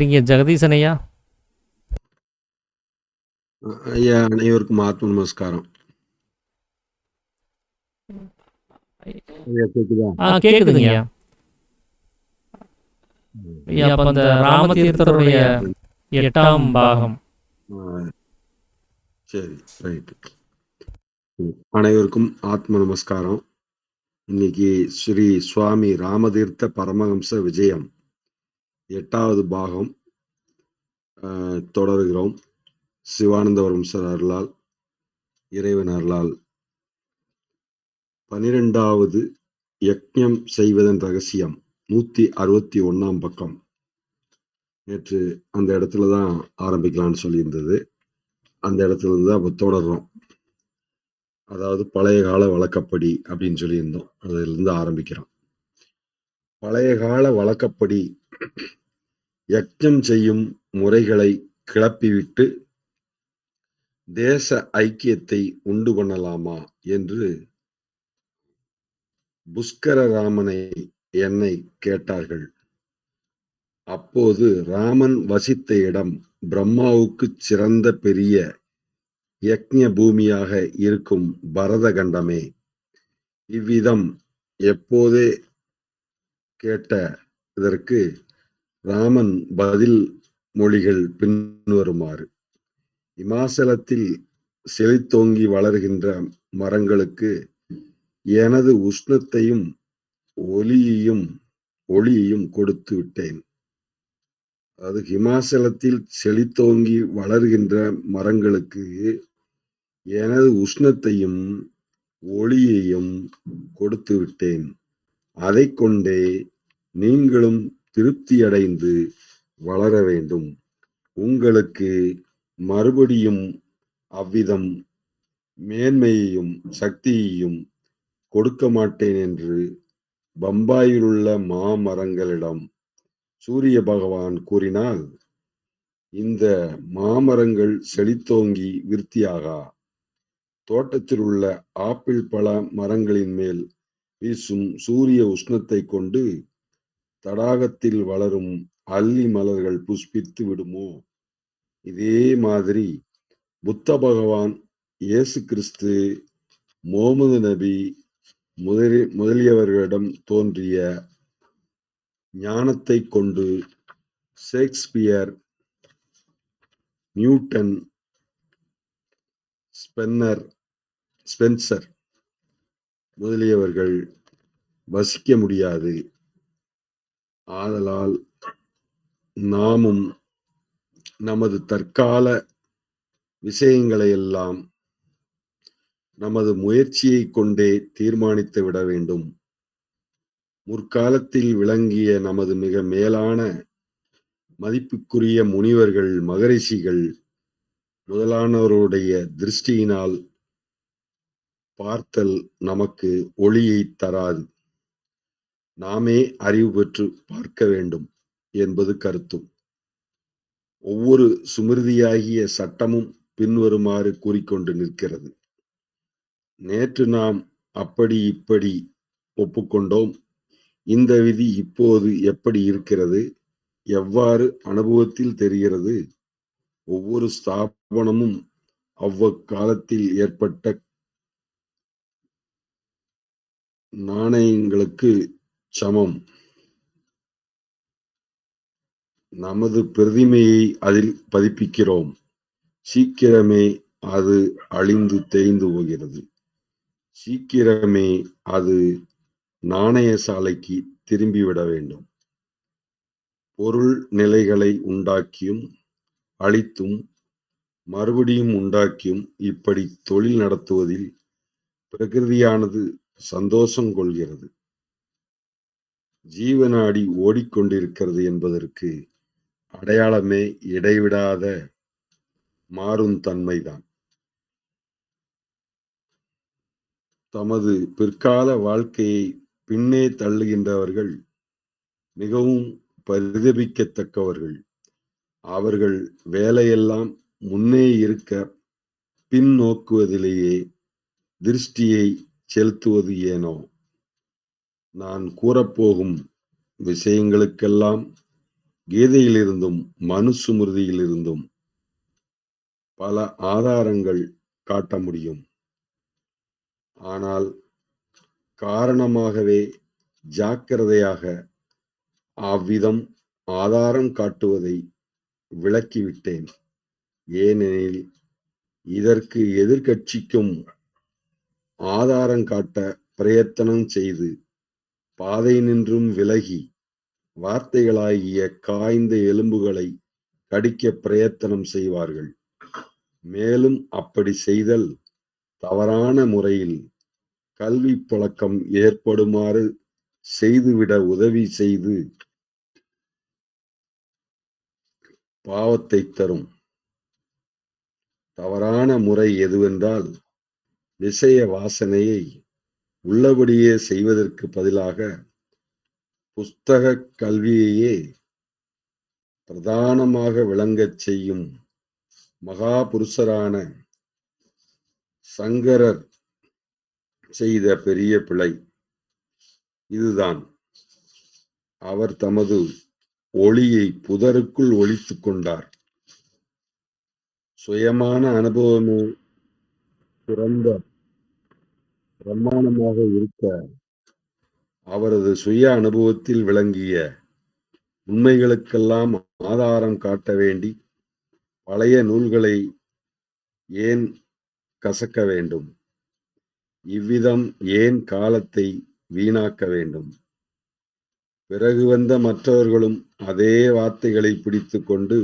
நீங்க ஜெகதீசன் ஐயா? ஐயா, அனைவருக்கும் ஆத்ம நமஸ்காரம். ஐயா, கேக்குதா? கேக்குதுங்கய்யா. ஐயா, அப்ப அந்த ராமதீர்த்தருடைய 8ஆம் பாகம். சரி, ரைட். அனைவருக்கும் ஆத்ம நமஸ்காரம். இன்னைக்கு ஸ்ரீ சுவாமி ராமதீர்த்த பரமஹம்ச விஜயம் 8வது பாகம் தொடர்கிறோம். சிவானந்தவரம் சார் அருளால், இறைவன் அருளால் 12வது யக்ஞம் செய்வதன் ரகசியம் 161ஆம் பக்கம். நேற்று அந்த இடத்துல தான் ஆரம்பிக்கலாம்னு சொல்லியிருந்தது. அந்த இடத்துல இருந்து அப்ப தொடர்றோம். அதாவது பழைய கால வழக்கப்படி அப்படின்னு சொல்லியிருந்தோம். அதுல இருந்து ஆரம்பிக்கிறோம். பழைய கால வழக்கப்படி யக்ஞம் செய்யும் முறைகளை கிளப்பிவிட்டு தேச ஐக்கியத்தை உண்டு பண்ணலாமா என்று புஷ்கர ராமனை என்னை கேட்டார்கள். அப்போது ராமன் வசித்த இடம் பிரம்மாவுக்கு சிறந்த பெரிய யக்ஞ பூமியாக இருக்கும் பரத கண்டமே. இவ்விதம் எப்போதே கேட்ட இதற்கு ராமன் பதில் மொழிகள் பின்வருமாறு. இமாச்சலத்தில் செழித்தோங்கி வளர்கின்ற மரங்களுக்கு எனது உஷ்ணத்தையும் ஒளியையும் கொடுத்து விட்டேன். அது ஹிமாச்சலத்தில் செழித்தோங்கி வளர்கின்ற மரங்களுக்கு எனது உஷ்ணத்தையும் ஒளியையும் கொடுத்து விட்டேன். அதை கொண்டே நீங்களும் திருப்தியடைந்து வளர வேண்டும். உங்களுக்கு மறுபடியும் அவ்விதம் மேன்மையையும் சக்தியையும் கொடுக்க மாட்டேன் என்று பம்பாயிலுள்ள மாமரங்களிடம் சூரிய பகவான் கூறினால், இந்த மாமரங்கள் செழித்தோங்கி விருத்தியாகா. தோட்டத்தில் உள்ள ஆப்பிள் பழ மரங்களின் மேல் வீசும் சூரிய உஷ்ணத்தை கொண்டு தடாகத்தில் வளரும் அல்லி மலர்கள் புஷ்பித்து விடுமோ? இதே மாதிரி புத்த பகவான், இயேசு கிறிஸ்து, முகமது நபி முதலியவர்களிடம் தோன்றிய ஞானத்தை கொண்டு ஷேக்ஸ்பியர், நியூட்டன், ஸ்பென்சர் முதலியவர்கள் வசிக்க முடியாது. ஆதலால் நாமும் நமது தற்கால விஷயங்களையெல்லாம் நமது முயற்சியை கொண்டே தீர்மானித்து விட வேண்டும். முற்காலத்தில் விளங்கிய நமது மிக மேலான மதிப்புக்குரிய முனிவர்கள், மகரிஷிகள் முதலானவருடைய திருஷ்டியினால் பார்த்தல் நமக்கு ஒளியை தராது. நாமே அறிவு பெற்று பார்க்க வேண்டும் என்பது கருத்தும். ஒவ்வொரு சுமிருதியாகிய சட்டமும் பின்வருமாறு கூறிக்கொண்டு நிற்கிறது. நேற்று நாம் அப்படி இப்படி ஒப்புக்கொண்டோம். இந்த விதி இப்போது எப்படி இருக்கிறது? எவ்வாறு அனுபவத்தில் தெரிகிறது? ஒவ்வொரு ஸ்தாபனமும் அவ்வக்காலத்தில் ஏற்பட்ட நாணயங்களுக்கு சமம். நமது பிரதிமையை அதில் பதிப்பிக்கிறோம். சீக்கிரமே அது அழிந்து தேய்ந்து போகிறது. சீக்கிரமே அது நாணய சாலைக்கு திரும்பிவிட வேண்டும். பொருள் நிலைகளை உண்டாக்கியும் அழித்தும் மறுபடியும் உண்டாக்கியும் இப்படி தொழில் நடத்துவதில் பிரகிருதியானது சந்தோஷம் கொள்கிறது. ஜீவநாடி ஓடிக்கொண்டிருக்கிறது என்பதற்கு அடையாளமே இடைவிடாத மாறும் தன்மைதான். தமது பிற்கால வாழ்க்கையை பின்னே தள்ளுகின்றவர்கள் மிகவும் பரிதபிக்கத்தக்கவர்கள். அவர்கள் வேலையெல்லாம் முன்னே இருக்க பின் நோக்குவதிலேயே திருஷ்டியை செலுத்துவது ஏனோ? நான் கூறப்போகும் விஷயங்களுக்கெல்லாம் கீதையிலிருந்தும் மனுஸ்மிருதியிலிருந்தும் பல ஆதாரங்கள் காட்ட முடியும். ஆனால் காரணமாகவே ஜாக்கிரதையாக அவ்விதம் ஆதாரம் காட்டுவதை விலக்கிவிட்டேன். ஏனெனில் இதற்கு எதிர்க்கட்சிக்கும் ஆதாரம் காட்ட பிரயத்தனம் செய்து பாதை நின்றும் விலகி வார்த்தைகளாகிய காய்ந்த எலும்புகளை கடிக்க பிரயத்தனம் செய்வார்கள். மேலும் அப்படி செய்தல் தவறான முறையில் கல்வி பழக்கம் ஏற்படுமாறு செய்துவிட உதவி செய்து பாவத்தை தரும். தவறான முறை எதுவென்றால், விஷய வாசனையை உள்ளபடியே செய்வதற்கு பதிலாக புஸ்தக கல்வியையே பிரதானமாக விளங்கச் செய்யும் மகா புருஷரான சங்கரர் செய்த பெரிய பிழை இதுதான். அவர் தமது ஒளியை புதருக்குள் ஒளித்துக் கொண்டார். சுயமான அனுபவமே சிறந்த பிரமாணமாக இருக்க, அவரது சுய அனுபவத்தில் விளங்கிய உண்மைகளுக்கெல்லாம் ஆதாரம் காட்ட வேண்டி பழைய நூல்களை ஏன் கசக்க வேண்டும்? இவ்விதம் ஏன் காலத்தை வீணாக்க வேண்டும்? பிறகு வந்த மற்றவர்களும் அதே வார்த்தைகளை பிடித்துக் கொண்டு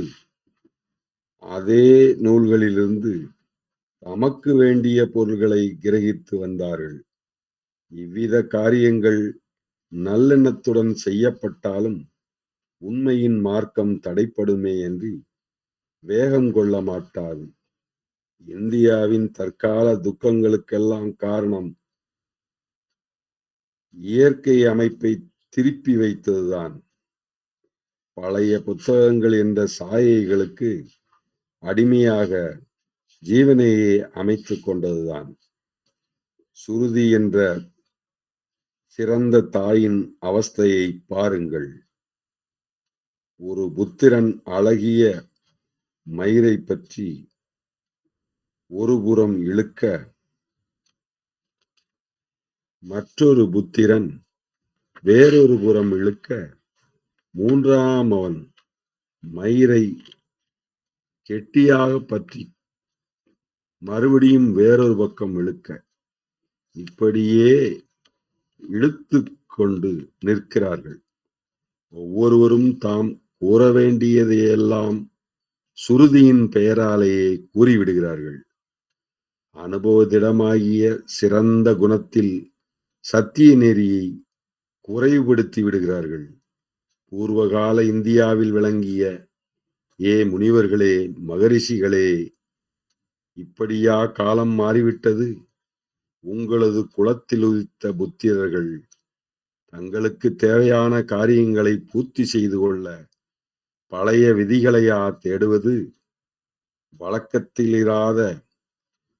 அதே நூல்களிலிருந்து தமக்கு வேண்டிய பொருள்களை கிரகித்து வந்தார்கள். இவ்வித காரியங்கள் நல்லெண்ணத்துடன் செய்யப்பட்டாலும் உண்மையின் மார்க்கம் தடைப்படுமே என்று வேகம் கொள்ள மாட்டாது. இந்தியாவின் தற்கால துக்கங்களுக்கெல்லாம் காரணம் இயற்கை அமைப்பை திருப்பி வைத்ததுதான். பழைய புத்தகங்கள் என்ற சாயைகளுக்கு அடிமையாக ஜீவனையே அமைத்துக் கொண்டதுதான். சுருதி என்ற சிறந்த தாயின் அவஸ்தையை பாருங்கள். ஒரு புத்திரன் அழகிய மயிரை பற்றி ஒரு புறம் இழுக்க, மற்றொரு புத்திரன் வேறொரு புறம் இழுக்க, மூன்றாம் அவன் மயிரை கெட்டியாக பற்றி மறுபடியும் வேறொரு பக்கம் இழுக்க, இப்படியே இழுத்து கொண்டு நிற்கிறார்கள். ஒவ்வொருவரும் தாம் கூற வேண்டியதையெல்லாம் சுருதியின் பெயராலேயே கூறிவிடுகிறார்கள். அனுபவத்திடமாகிய சிறந்த குணத்தில் சத்திய நெறியை குறைவுபடுத்தி விடுகிறார்கள். பூர்வகால இந்தியாவில் விளங்கிய முனிவர்களே, மகரிஷிகளே, இப்படியா காலம் மாறிவிட்டது? உங்களது குலத்தில் உதித்த புத்திரர்கள் தங்களுக்கு தேவையான காரியங்களை பூர்த்தி செய்து கொள்ள பழைய விதிகளையா தேடுவது? வழக்கத்திலிராத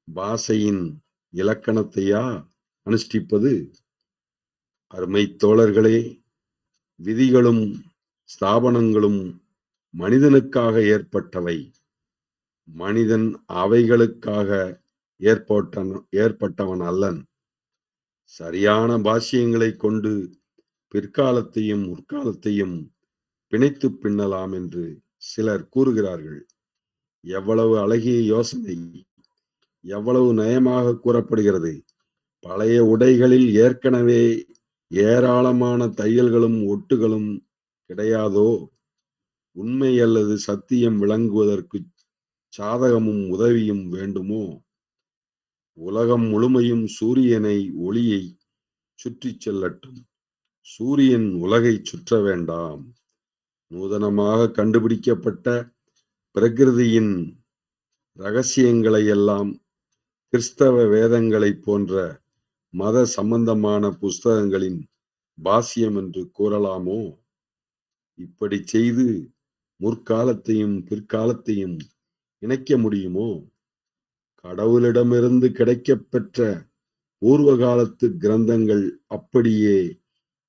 பாஷையின் இலக்கணத்தையா அனுஷ்டிப்பது? அருமை தோழர்களே, விதிகளும் ஸ்தாபனங்களும் மனிதனுக்காக ஏற்பட்டவை. மனிதன் அவைகளுக்காக ஏற்பட்டவன் அல்லன். சரியான பாஷ்யங்களை கொண்டு பிற்காலத்தையும் முற்காலத்தையும் பிணைத்து பின்னலாம் என்று சிலர் கூறுகிறார்கள். எவ்வளவு அழகிய யோசனை! எவ்வளவு நயமாக கூறப்படுகிறது! பழைய உடைகளில் ஏற்கனவே ஏராளமான தையல்களும் ஒட்டுகளும் கிடையாதோ? உண்மை அல்லது சத்தியம் விளங்குவதற்கு சாதகமும் உதவியும் வேண்டுமோ? உலகம் முழுமையும் சூரியனை ஒளியை சுற்றி செல்லட்டும். சூரியன் உலகை சுற்ற வேண்டாம். நூதனமாக கண்டுபிடிக்கப்பட்ட பிரகிருதியின் ரகசியங்களை எல்லாம் கிறிஸ்தவ வேதங்களை போன்ற மத சம்பந்தமான புஸ்தகங்களின் பாஷ்யம் என்று கூறலாமோ? இப்படி செய்து முற்காலத்தையும் பிற்காலத்தையும் இணைக்க முடியுமோ? கடவுளிடமிருந்து கிடைக்கப்பெற்ற பூர்வ காலத்து கிரந்தங்கள் அப்படியே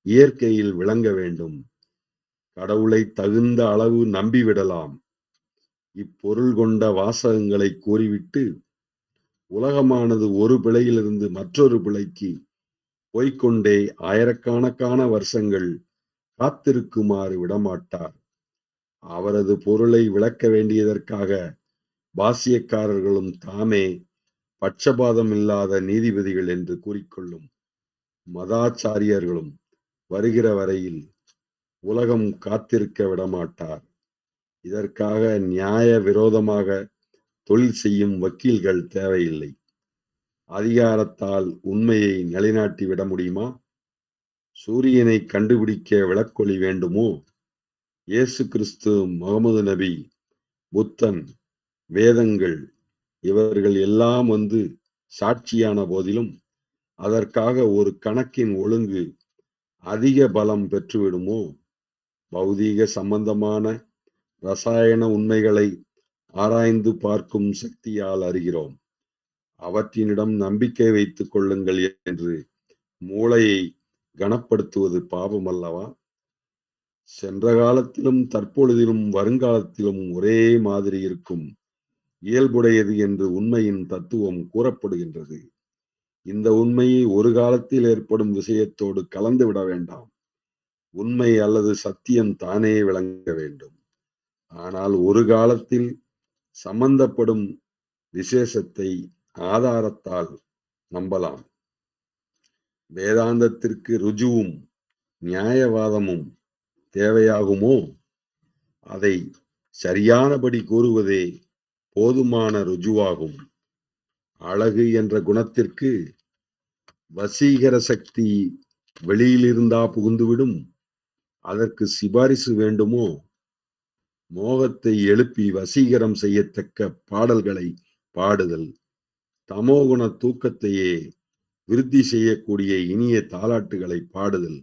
இயற்கையில் விளங்க வேண்டும். கடவுளை தகுந்த அளவு நம்பிவிடலாம். இப்பொருள் கொண்ட வாசகங்களை கூறிவிட்டு உலகமானது ஒரு பிழையிலிருந்து மற்றொரு பிழைக்கு போய்க்கொண்டே ஆயிரக்கணக்கான வருஷங்கள் காத்திருக்குமாறு விடமாட்டார். அவரது பொருளை விளக்க வேண்டியதற்காக பாஷ்யக்காரர்களும் தாமே பட்சபாதம் இல்லாத நீதிபதிகள் என்று கூறிக்கொள்ளும் மதாச்சாரியர்களும் வருகிற வரையில் உலகம் காத்திருக்க விடமாட்டார். இதற்காக நியாய விரோதமாக தொழில் செய்யும் வக்கீல்கள் தேவையில்லை. அதிகாரத்தால் உண்மையை நிலைநாட்டி விட முடியுமா? சூரியனை கண்டுபிடிக்க விளக்கொளி வேண்டுமோ? இயேசு கிறிஸ்து, முகமது நபி, புத்தன், வேதங்கள் இவர்கள் எல்லாம் வந்து சாட்சியான போதிலும் அதற்காக ஒரு கணக்கின் ஒழுங்கு அதிக பலம் பெற்றுவிடுமோ? பௌதீக சம்பந்தமான ரசாயன உண்மைகளை ஆராய்ந்து பார்க்கும் சக்தியால் அறிகிறோம். அவற்றினிடம் நம்பிக்கை வைத்துக் கொள்ளுங்கள் என்று மூளையை கனப்படுத்துவது பாவம் அல்லவா? சென்ற காலத்திலும் தற்பொழுதிலும் வருங்காலத்திலும் ஒரே மாதிரி இருக்கும் இயல்புடையது என்று உண்மையின் தத்துவம் கூறப்படுகின்றது. இந்த உண்மையை ஒரு காலத்தில் ஏற்படும் விஷயத்தோடு கலந்து விட வேண்டாம். உண்மை அல்லது சத்தியம் தானே விளங்க வேண்டும். ஆனால் ஒரு காலத்தில் சம்பந்தப்படும் விசேஷத்தை ஆதாரத்தால் நம்பலாம். வேதாந்தத்திற்கு ருஜுவும் நியாயவாதமும் தேவையாகுமோ? அதை சரியானபடி கூறுவதே போதுமான ருஜுவாகும். அழகு என்ற குணத்திற்கு வசீகர சக்தி வெளியிலிருந்தா புகுந்துவிடும். அதற்கு சிபாரிசு வேண்டுமோ? மோகத்தை எழுப்பி வசீகரம் செய்யத்தக்க பாடல்களை பாடுதல், தமோகுண தூக்கத்தையே விருத்தி செய்யக்கூடிய இனிய தாலாட்டுகளை பாடுதல்,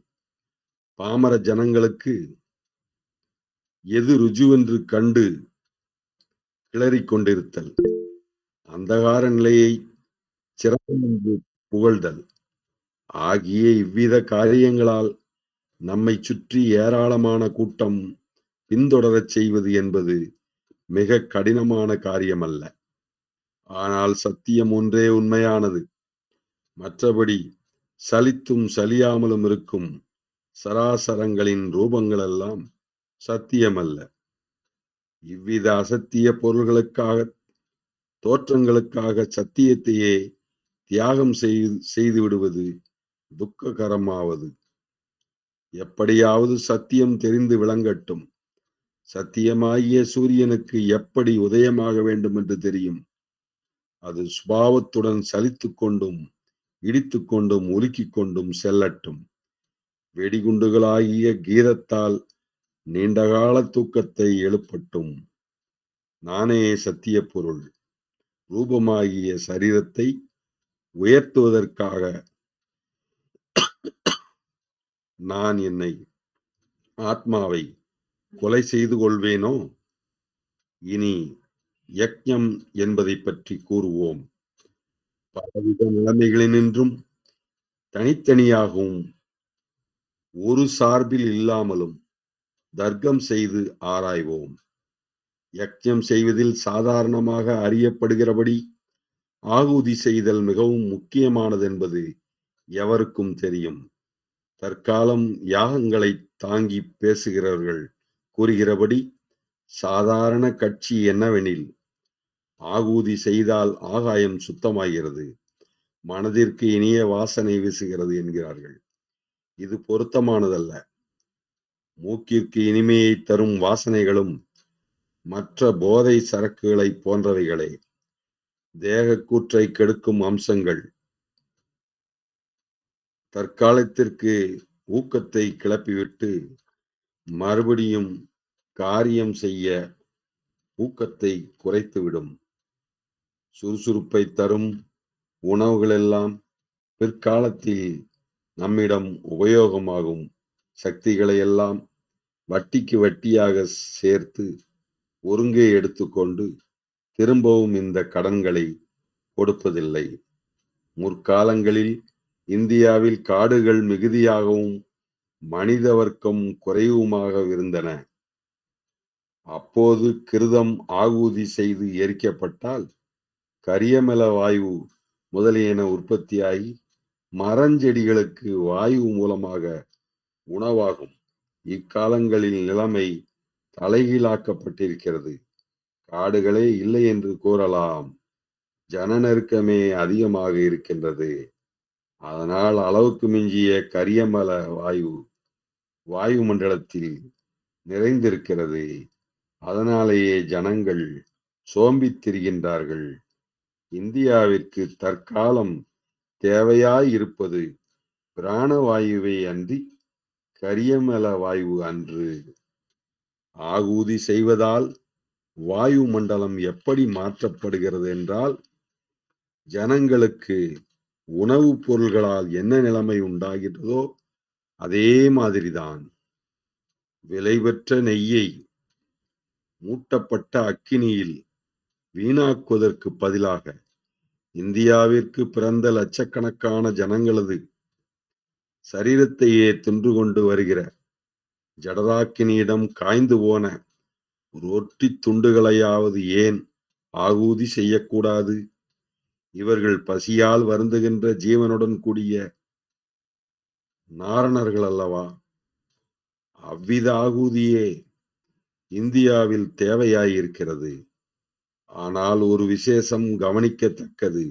பாமர ஜனங்களுக்கு எது ருஜுவென்று கண்டு கிளறிக் கொண்டிருத்தல், அந்தகார நிலையை சிறந்தென்று புகழ்தல் ஆகிய இவ்வித காரியங்களால் நம்மை சுற்றி ஏராளமான கூட்டம் பின்தொடரச் செய்வது என்பது மிக கடினமான காரியமல்ல. ஆனால் சத்தியம் ஒன்றே உண்மையானது. மற்றபடி சலித்தும் சலியாமலும் இருக்கும் சராசரங்களின் ரூபங்களெல்லாம் சத்தியமல்ல. இவ்வித அசத்திய பொருள்களுக்காக, தோற்றங்களுக்காக சத்தியத்தையே தியாகம் செய்து விடுவது துக்ககரமாவது. எப்படியாவது சத்தியம் தெரிந்து விளங்கட்டும். சத்தியமாகிய சூரியனுக்கு எப்படி உதயமாக வேண்டும் என்று தெரியும். அது சுபாவத்துடன் சலித்துக் கொண்டும் இடித்துக் கொண்டும் உலுக்கிக் கொண்டும் செல்லட்டும். வெடிகுண்டுகளாகிய கீதத்தால் நீண்டகால தூக்கத்தை எழுப்பட்டும். நானே சத்திய பொருள். ரூபமாகிய சரீரத்தை உயர்த்துவதற்காக நான் என்னை ஆத்மாவை கொலை செய்து கொள்வேனோ? இனி யக்ஞம் என்பதை பற்றி கூறுவோம். பலவித நிலைமைகளினின்றும் தனித்தனியாகவும் ஒரு சார்பில் இல்லாமலும் தர்க்கம் செய்து ஆராய்வோம். யக்ஞம் செய்வதில் சாதாரணமாக அறியப்படுகிறபடி ஆகுதி செய்தல் மிகவும் முக்கியமானதென்பது எவருக்கும் தெரியும். தற்காலம் யாகங்களை தாங்கி பேசுகிறவர்கள் கூறுகிறபடி சாதாரண கட்சி என்னவெனில், ஆகுதி செய்தால் ஆகாயம் சுத்தமாகிறது, மனதிற்கு இனிய வாசனை வீசுகிறது என்கிறார்கள். இது பொருத்தமானதல்ல. மூக்கிற்கு இனிமையை தரும் வாசனைகளும் மற்ற போதை சரக்குகளை போன்றவைகளே. தேகக்கூற்றை கெடுக்கும் அம்சங்கள் தற்காலத்திற்கு ஊக்கத்தை கிளப்பிவிட்டு மறுபடியும் காரியம் செய்ய ஊக்கத்தை குறைத்துவிடும். சுறுசுறுப்பை தரும் உணவுகளெல்லாம் பிற்காலத்தில் நம்மிடம் உபயோகமாகும் சக்திகளை எல்லாம் வட்டிக்கு வட்டியாக சேர்த்து ஒருங்கே எடுத்துக்கொண்டு திரும்பவும் இந்த கடன்களை கொடுப்பதில்லை. முற்காலங்களில் இந்தியாவில் காடுகள் மிகுதியாகவும் மனித வர்க்கம் குறைவுமாகவிருந்தன. அப்போது கிருதம் ஆகுதி செய்து எரிக்கப்பட்டால் கரியமல வாயு முதலியன உற்பத்தியாகி மரஞ்செடிகளுக்கு வாயு மூலமாக உணவாகும். இக்காலங்களில் நிலைமை தலைகீழாக்கப்பட்டிருக்கிறது. காடுகளே இல்லை என்று கூறலாம். ஜன நெருக்கமே அதிகமாக இருக்கின்றது. அதனால் அளவுக்கு மிஞ்சிய கரியமல வாயு மண்டலத்தில் நிறைந்திருக்கிறது. அதனாலேயே ஜனங்கள் சோம்பித் திரிகின்றார்கள். இந்தியாவிற்கு தற்காலம் தேவையாயிருப்பது பிராணவாயுவே அன்றி கரியமல வாயு அன்று. ஆகுதி செய்வதால் வாயு மண்டலம் எப்படி மாற்றப்படுகிறது என்றால், ஜனங்களுக்கு உணவுப் பொருள்களால் என்ன நிலைமை உண்டாகிறதோ அதே மாதிரிதான். விலைபெற்ற நெய்யை மூட்டப்பட்ட அக்கினியில் வீணாக்குவதற்கு பதிலாக இந்தியாவிற்கு பிறந்த லட்சக்கணக்கான ஜனங்களது சரீரத்தையே தின்று கொண்டு வருகிற ஜடராக்கினியிடம் காய்ந்து போன ரொட்டி துண்டுகளையாவது ஏன் ஆகுதி செய்யக்கூடாது? இவர்கள் பசியால் வருந்துகின்ற ஜீவனுடன் கூடிய நாரணர்கள் அல்லவா? அவ்வித ஆகுதியே இந்தியாவில் தேவையாயிருக்கிறது. ஆனால் ஒரு விசேஷம் கவனிக்கத்தக்கது.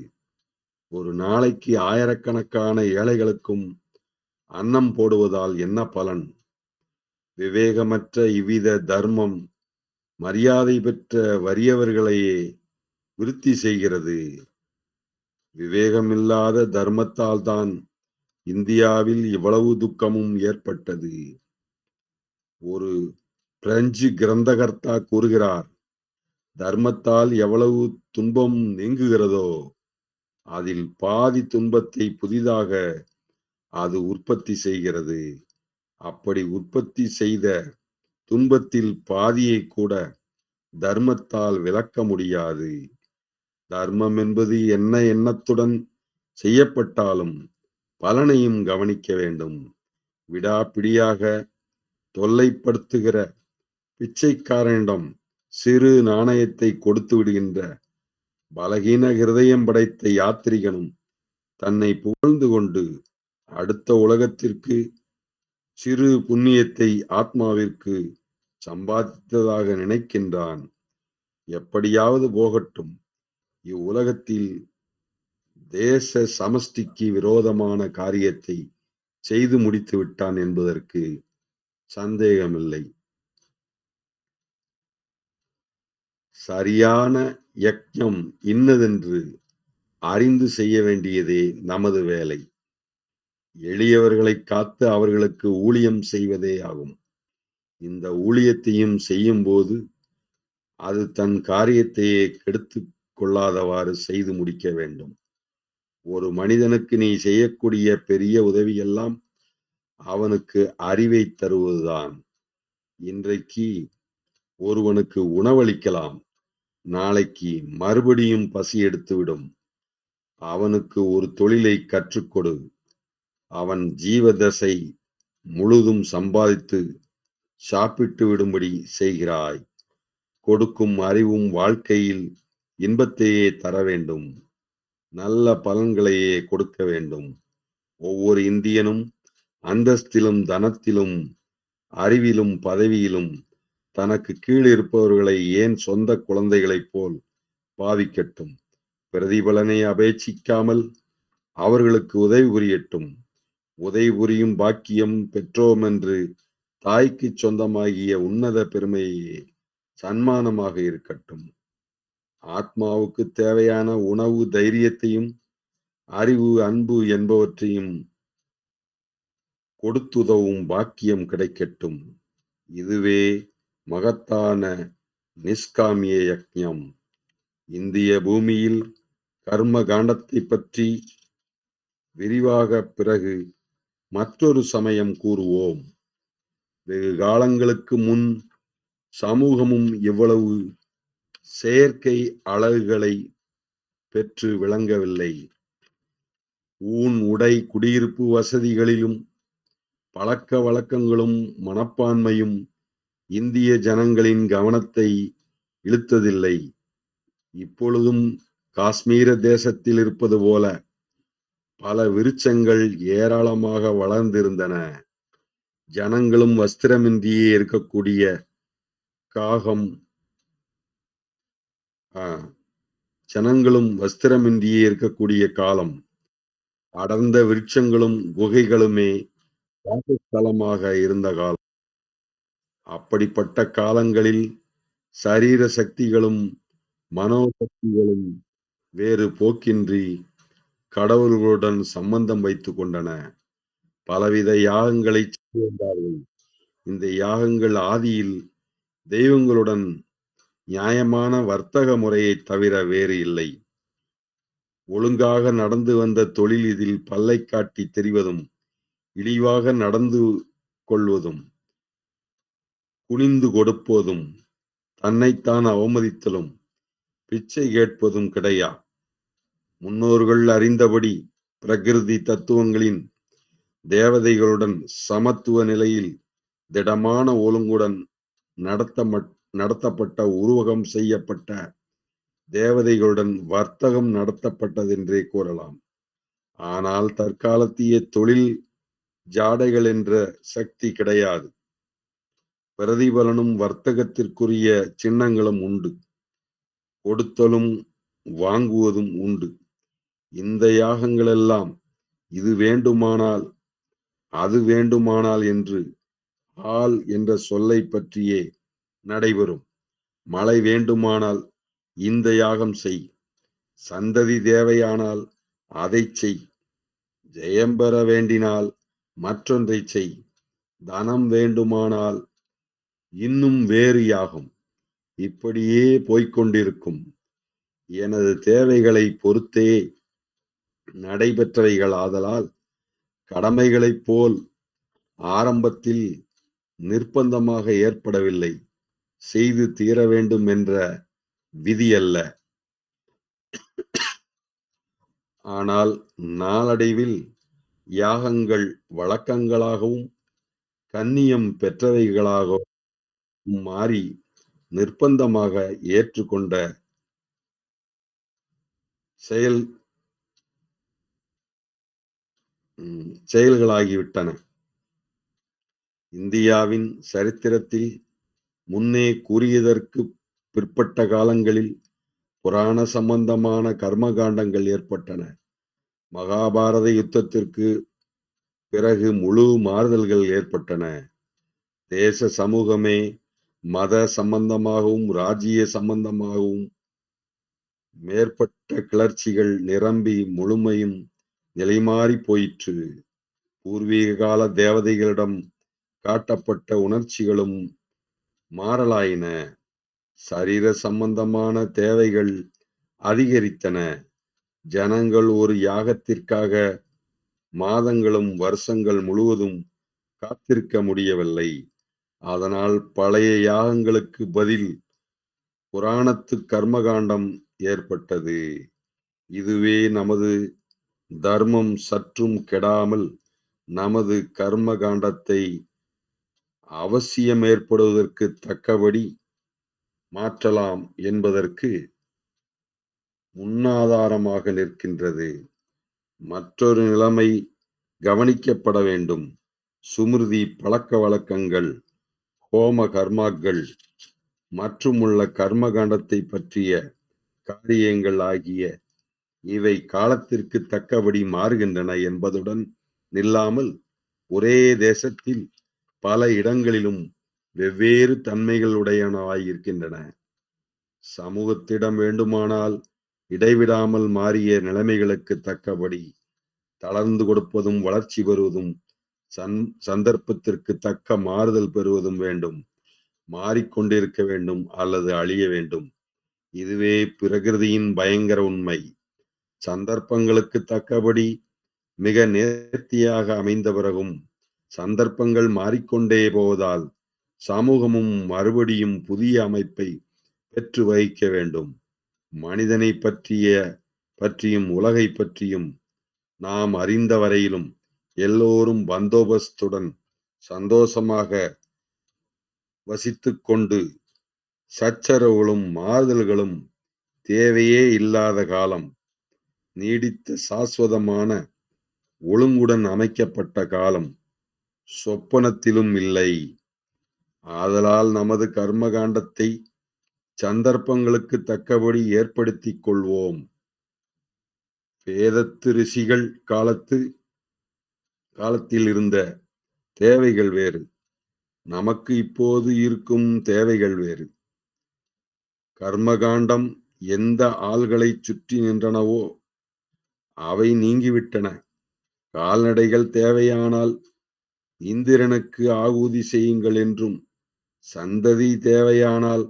ஒரு நாளைக்கு ஆயிரக்கணக்கான ஏழைகளுக்கும் அன்னம் போடுவதால் என்ன பலன்? விவேகமற்ற இவ்வித தர்மம் மரியாதை பெற்ற வறியவர்களையே விருத்தி செய்கிறது. விவேகமில்லாத தர்மத்தால்தான் இந்தியாவில் இவ்வளவு துக்கமும் ஏற்பட்டது. ஒரு பிரெஞ்சு கிரந்தகர்த்தா கூறுகிறார், தர்மத்தால் எவ்வளவு துன்பம் நீங்குகிறதோ அதில் பாதி துன்பத்தை புதிதாக அது உற்பத்தி செய்கிறது. அப்படி உற்பத்தி செய்த துன்பத்தில் பாதியை கூட தர்மத்தால் விலக்க முடியாது. தர்மம் என்பது என்ன எண்ணத்துடன் செய்யப்பட்டாலும் பலனையும் கவனிக்க வேண்டும். விடாப்பிடியாக தொல்லைப்படுத்துகிற பிச்சைக்காரனிடம் சிறு நாணயத்தை கொடுத்து விடுகின்ற பலகீன இருதயம் படைத்த யாத்திரிகனும் தன்னை புகழ்ந்து கொண்டு அடுத்த உலகத்திற்கு சிறு புண்ணியத்தை ஆத்மாவிற்கு சம்பாதித்ததாக நினைக்கின்றான். எப்படியாவது போகட்டும், இவ்வுலகத்தில் தேச சமஷ்டிக்கு விரோதமான காரியத்தை செய்து முடித்து விட்டான் என்பதற்கு சந்தேகமில்லை. சரியான யக்ஞம் இன்னதென்று அறிந்து செய்ய வேண்டியதே நமது வேலை. எளியவர்களை காத்து அவர்களுக்கு ஊழியம் செய்வதே ஆகும். இந்த ஊழியத்தையும் செய்யும் போது அது தன் காரியத்தையே கெடுத்துக் கொள்ளாதவாறு செய்து முடிக்க வேண்டும். ஒரு மனிதனுக்கு நீ செய்யக்கூடிய பெரிய உதவியெல்லாம் அவனுக்கு அறிவை தருவதுதான். இன்றைக்கு ஒருவனுக்கு உணவளிக்கலாம், நாளைக்கு மறுபடியும் பசி எடுத்துவிடும். அவனுக்கு ஒரு தொழிலை கற்றுக்கொடு, அவன் ஜீவதசை முழுதும் சம்பாதித்து சாப்பிட்டு விடும்படி செய்கிறாய். கொடுக்கும் அறிவும் வாழ்க்கையில் இன்பத்தையே தர வேண்டும், நல்ல பலன்களையே கொடுக்க வேண்டும். ஒவ்வொரு இந்தியனும் அந்தஸ்திலும் தனத்திலும் அறிவிலும் பதவியிலும் தனக்கு கீழ் இருப்பவர்களை ஏன் சொந்த குழந்தைகளைப் போல் பாவிக்கட்டும். பிரதிபலனை அபேட்சிக்காமல் அவர்களுக்கு உதவி புரியட்டும். உதவி புரியும் பாக்கியம் பெற்றோம் என்று தாய்க்கு சொந்தமாகிய உன்னத பெருமையே சன்மானமாக இருக்கட்டும். ஆத்மாவுக்கு தேவையான உணவு, தைரியத்தையும் அறிவு, அன்பு என்பவற்றையும் கொடுத்துதவும் பாக்கியம் கிடைக்கட்டும். இதுவே மகத்தான நிஷ்காமிய யக்ஞம். இந்திய பூமியில் கர்ம காண்டத்தை பற்றி விரிவாக பிறகு மற்றொரு சமயம் கூறுவோம். வெகு காலங்களுக்கு முன் சமூகமும் இவ்வளவு செயற்கை அழகுகளை பெற்று விளங்கவில்லை. ஊன், உடை, குடியிருப்பு வசதிகளிலும் பழக்க வழக்கங்களும் மனப்பான்மையும் இந்திய ஜனங்களின் கவனத்தை இழுத்ததில்லை. இப்பொழுதும் காஷ்மீர தேசத்தில் இருப்பது போல பல விருட்சங்கள் ஏராளமாக வளர்ந்திருந்தன. ஜனங்களும் வஸ்திரமின்றியே இருக்கக்கூடிய காகம் ஜனங்களும் வஸ்திரமின்றியே இருக்கக்கூடிய காலம். அடர்ந்த விருட்சங்களும் குகைகளுமே வாசஸ்தலமாக இருந்த காலம். அப்படிப்பட்ட காலங்களில் சரீர சக்திகளும் மனோசக்திகளும் வேறு போக்கின்றி கடவுள்களுடன் சம்பந்தம் வைத்துக் கொண்டன. பலவித யாகங்களை செய்து வந்தார்கள். இந்த யாகங்கள் ஆதியில் தெய்வங்களுடன் நியாயமான வர்த்தக முறையைத் தவிர வேறு இல்லை. ஒழுங்காக நடந்து வந்த தொழில் இதில் பல்லை காட்டி தெரிவதும், இழிவாக நடந்து கொள்வதும், குனிந்து கொடுப்பதும், தன்னைத்தான் அவமதித்தலும், பிச்சை கேட்பதும் கிடையா. முன்னோர்கள் அறிந்தபடி பிரகிருதி தத்துவங்களின் தேவதைகளுடன் சமத்துவ நிலையில் திடமான ஒழுங்குடன் நடத்தப்பட்ட உருவகம் செய்யப்பட்ட தேவதைகளுடன் வர்த்தகம் நடத்தப்பட்டதென்றே கூறலாம். ஆனால் தற்காலத்திய தொழில் ஜாடைகள் என்ற சக்தி கிடையாது. பிரதிபலனும் வர்த்தகத்திற்குரிய சின்னங்களும் உண்டு. கொடுத்தலும் வாங்குவதும் உண்டு. இந்த யாகங்களெல்லாம் இது வேண்டுமானால் அது வேண்டுமானால் என்று ஆள் என்ற சொல்லை பற்றியே நடைபெறும். மழை வேண்டுமானால் இந்த யாகம் செய், சந்ததி தேவையானால் அதை செய், ஜெயம் பெற வேண்டினால் மற்றொன்றை செய், தனம் வேண்டுமானால் இன்னும் வேறு யாகம். இப்படியே போய்கொண்டிருக்கும். எனது தேவைகளை பொறுத்தே நடைபெற்றவைகள் ஆதலால் கடமைகளைப் போல் ஆரம்பத்தில் நிர்பந்தமாக ஏற்படவில்லை. செய்து தீர வேண்டும் என்ற விதி அல்ல. ஆனால் நாளடைவில் யாகங்கள் வழக்கங்களாகவும் கண்ணியம் பெற்றவைகளாகவும் மாறி நிர்பந்தமாக ஏற்றுக்கொண்ட செயல்களாகிவிட்டன. இந்தியாவின் சரித்திரத்தில் முன்னே கூறியதற்கு பிற்பட்ட காலங்களில் புராண சம்பந்தமான கர்மகாண்டங்கள் ஏற்பட்டன. மகாபாரத யுத்தத்திற்கு பிறகு முழு மாறுதல்கள் ஏற்பட்டன. தேச சமூகமே மத சம்பந்தமாகவும் ராஜ்ய சம்பந்தமாகவும் மேற்பட்ட கிளர்ச்சிகள் நிரம்பி முழுமையும் நிலைமாறி போயிற்று. பூர்வீக கால தேவதைகளிடம் காட்டப்பட்ட உணர்ச்சிகளும் மாறலாயின. சரீர சம்பந்தமான தேவைகள் அதிகரித்தன. ஜனங்கள் ஒரு யாகத்திற்காக மாதங்களும் வருஷங்கள் முழுவதும் காத்திருக்க முடியவில்லை. அதனால் பழைய யாகங்களுக்கு பதில் புராணத்து கர்மகாண்டம் ஏற்பட்டது. இதுவே நமது தர்மம் சற்றும் கெடாமல் நமது கர்ம காண்டத்தை அவசியம் ஏற்படுவதற்கு தக்கபடி மாற்றலாம் என்பதற்கு முன்னாதாரமாக நிற்கின்றது. மற்றொரு நிலைமை கவனிக்கப்பட வேண்டும். சுமிருதி பழக்க வழக்கங்கள், ஹோம கர்மாக்கள் மற்றும் உள்ள கர்மகாண்டத்தை பற்றிய காரியங்கள் ஆகிய இவை காலத்திற்கு தக்கபடி மாறுகின்றன என்பதுடன் நில்லாமல் ஒரே தேசத்தில் பல இடங்களிலும் வெவ்வேறு தன்மைகளுடையனவாயிருக்கின்றன. சமூகத்திடம் வேண்டுமானால் இடைவிடாமல் மாறிய நிலைமைகளுக்கு தக்கபடி தளர்ந்து கொடுப்பதும் வளர்ச்சி பெறுவதும் சந்தர்ப்பத்திற்கு தக்க மாறுதல் பெறுவதும் வேண்டும். மாறிக்கொண்டிருக்க வேண்டும் அல்லது அழிய வேண்டும். இதுவே பிரகிருதியின் பயங்கர உண்மை. சந்தர்ப்பங்களுக்கு தக்கபடி மிக நேர்த்தியாக அமைந்த பிறகும் சந்தர்ப்பங்கள் மாறிக்கொண்டே போவதால் சமூகமும் மறுபடியும் புதிய அமைப்பை பெற்று வகிக்க வேண்டும். மனிதனை பற்றியும் உலகை பற்றியும் நாம் அறிந்த வரையிலும் எல்லோரும் பந்தோபஸ்துடன் சந்தோஷமாக வசித்துக் கொண்டு சச்சரவுகளும் மாறுதல்களும் தேவையே இல்லாத காலம், நீடித்த சாஸ்வதமான ஒழுங்குடன் அமைக்கப்பட்ட காலம் சொப்பனத்திலும் இல்லை. ஆதலால் நமது கர்மகாண்டத்தை சந்தர்ப்பங்களுக்கு தக்கபடி ஏற்படுத்திக் கொள்வோம். வேதத்து ரிஷிகள் காலத்தில் இருந்த தேவைகள் வேறு, நமக்கு இப்போது இருக்கும் தேவைகள் வேறு. கர்மகாண்டம் எந்த ஆள்களை சுற்றி நின்றனவோ அவை நீங்கிவிட்டன. கால்நடைகள் தேவையானால் இந்திரனுக்கு ஆகுதி செய்யுங்கள் என்றும், சந்ததி தேவையானால்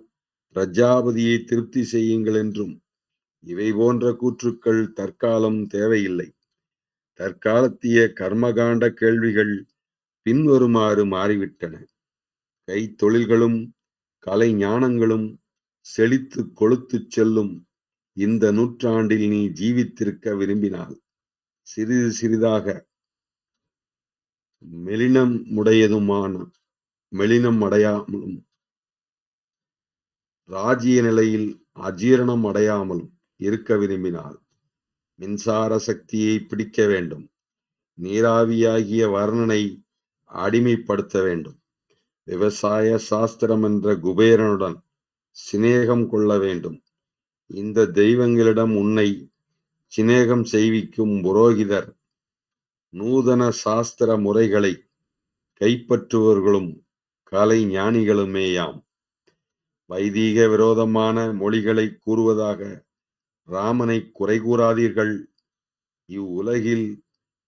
பிரஜாபதியை திருப்தி செய்யுங்கள் என்றும், இவை போன்ற கூற்றுக்கள் தற்காலம் தேவையில்லை. தற்காலத்திய கர்மகாண்ட கேள்விகள் பின்வருமாறு மாறிவிட்டன. கைத்தொழில்களும் கலை ஞானங்களும் செழித்து கொழுத்துச் செல்லும் இந்த நூற்றாண்டில் நீ ஜீவித்திருக்க விரும்பினால் சிறிது சிறிதாக மெலினம் அடையாமலும் ராஜ்ய நிலையில் அஜீரணம் அடையாமலும் இருக்க விரும்பினால் மின்சார சக்தியை பிடிக்க வேண்டும். நீராவியாகிய வர்ணனை அடிமைப்படுத்த வேண்டும். விவசாய சாஸ்திரம் என்ற குபேரனுடன் சிநேகம் கொள்ள வேண்டும். இந்த தெய்வங்களிடம் உன்னை சிநேகம் செய்விக்கும் புரோகிதர் நூதன சாஸ்திர முறைகளை கைப்பற்றுவர்களும் கலை ஞானிகளுமேயாம். வைதீக விரோதமான மொழிகளை கூறுவதாக ராமனை குறை கூறாதீர்கள். இவ்வுலகில்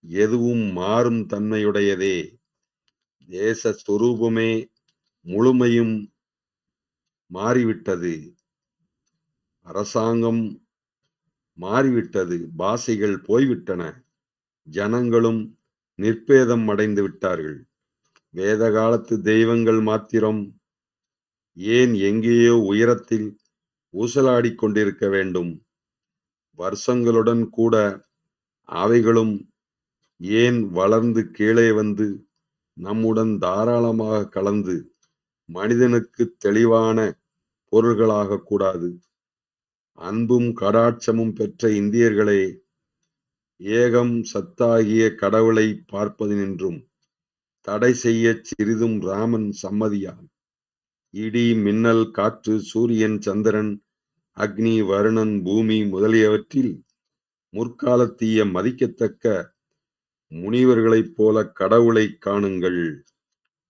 எதுவும் மாறும் தன்மையுடையதே. தேச சொரூபமே முழுமையும் மாறிவிட்டது. அரசாங்கம் மாறிவிட்டது. பாஷைகள் போய்விட்டன. ஜனங்களும் நிர்பேதம் அடைந்து விட்டார்கள். வேத காலத்து தெய்வங்கள் மாத்திரம் ஏன் எங்கேயோ உயரத்தில் ஊசலாடிக் கொண்டிருக்க வேண்டும்? வருஷங்களுடன் கூட அவைகளும் ஏன் வளர்ந்து கீழே வந்து நம்முடன் தாராளமாக கலந்து மனிதனுக்கு தெளிவான பொருள்களாக கூடாது? அன்பும் கடாட்சமும் பெற்ற இந்தியர்களே, ஏகம் சத்தாகிய கடவுளை பார்ப்பதினின்றும் தடை செய்ய சிறிதும் ராமன் சம்மதியான். இடி, மின்னல், காற்று, சூரியன், சந்திரன், அக்னி, வருணன், பூமி முதலியவற்றில் முற்காலத்திய மதிக்கத்தக்க முனிவர்களைப் போல கடவுளை காணுங்கள்.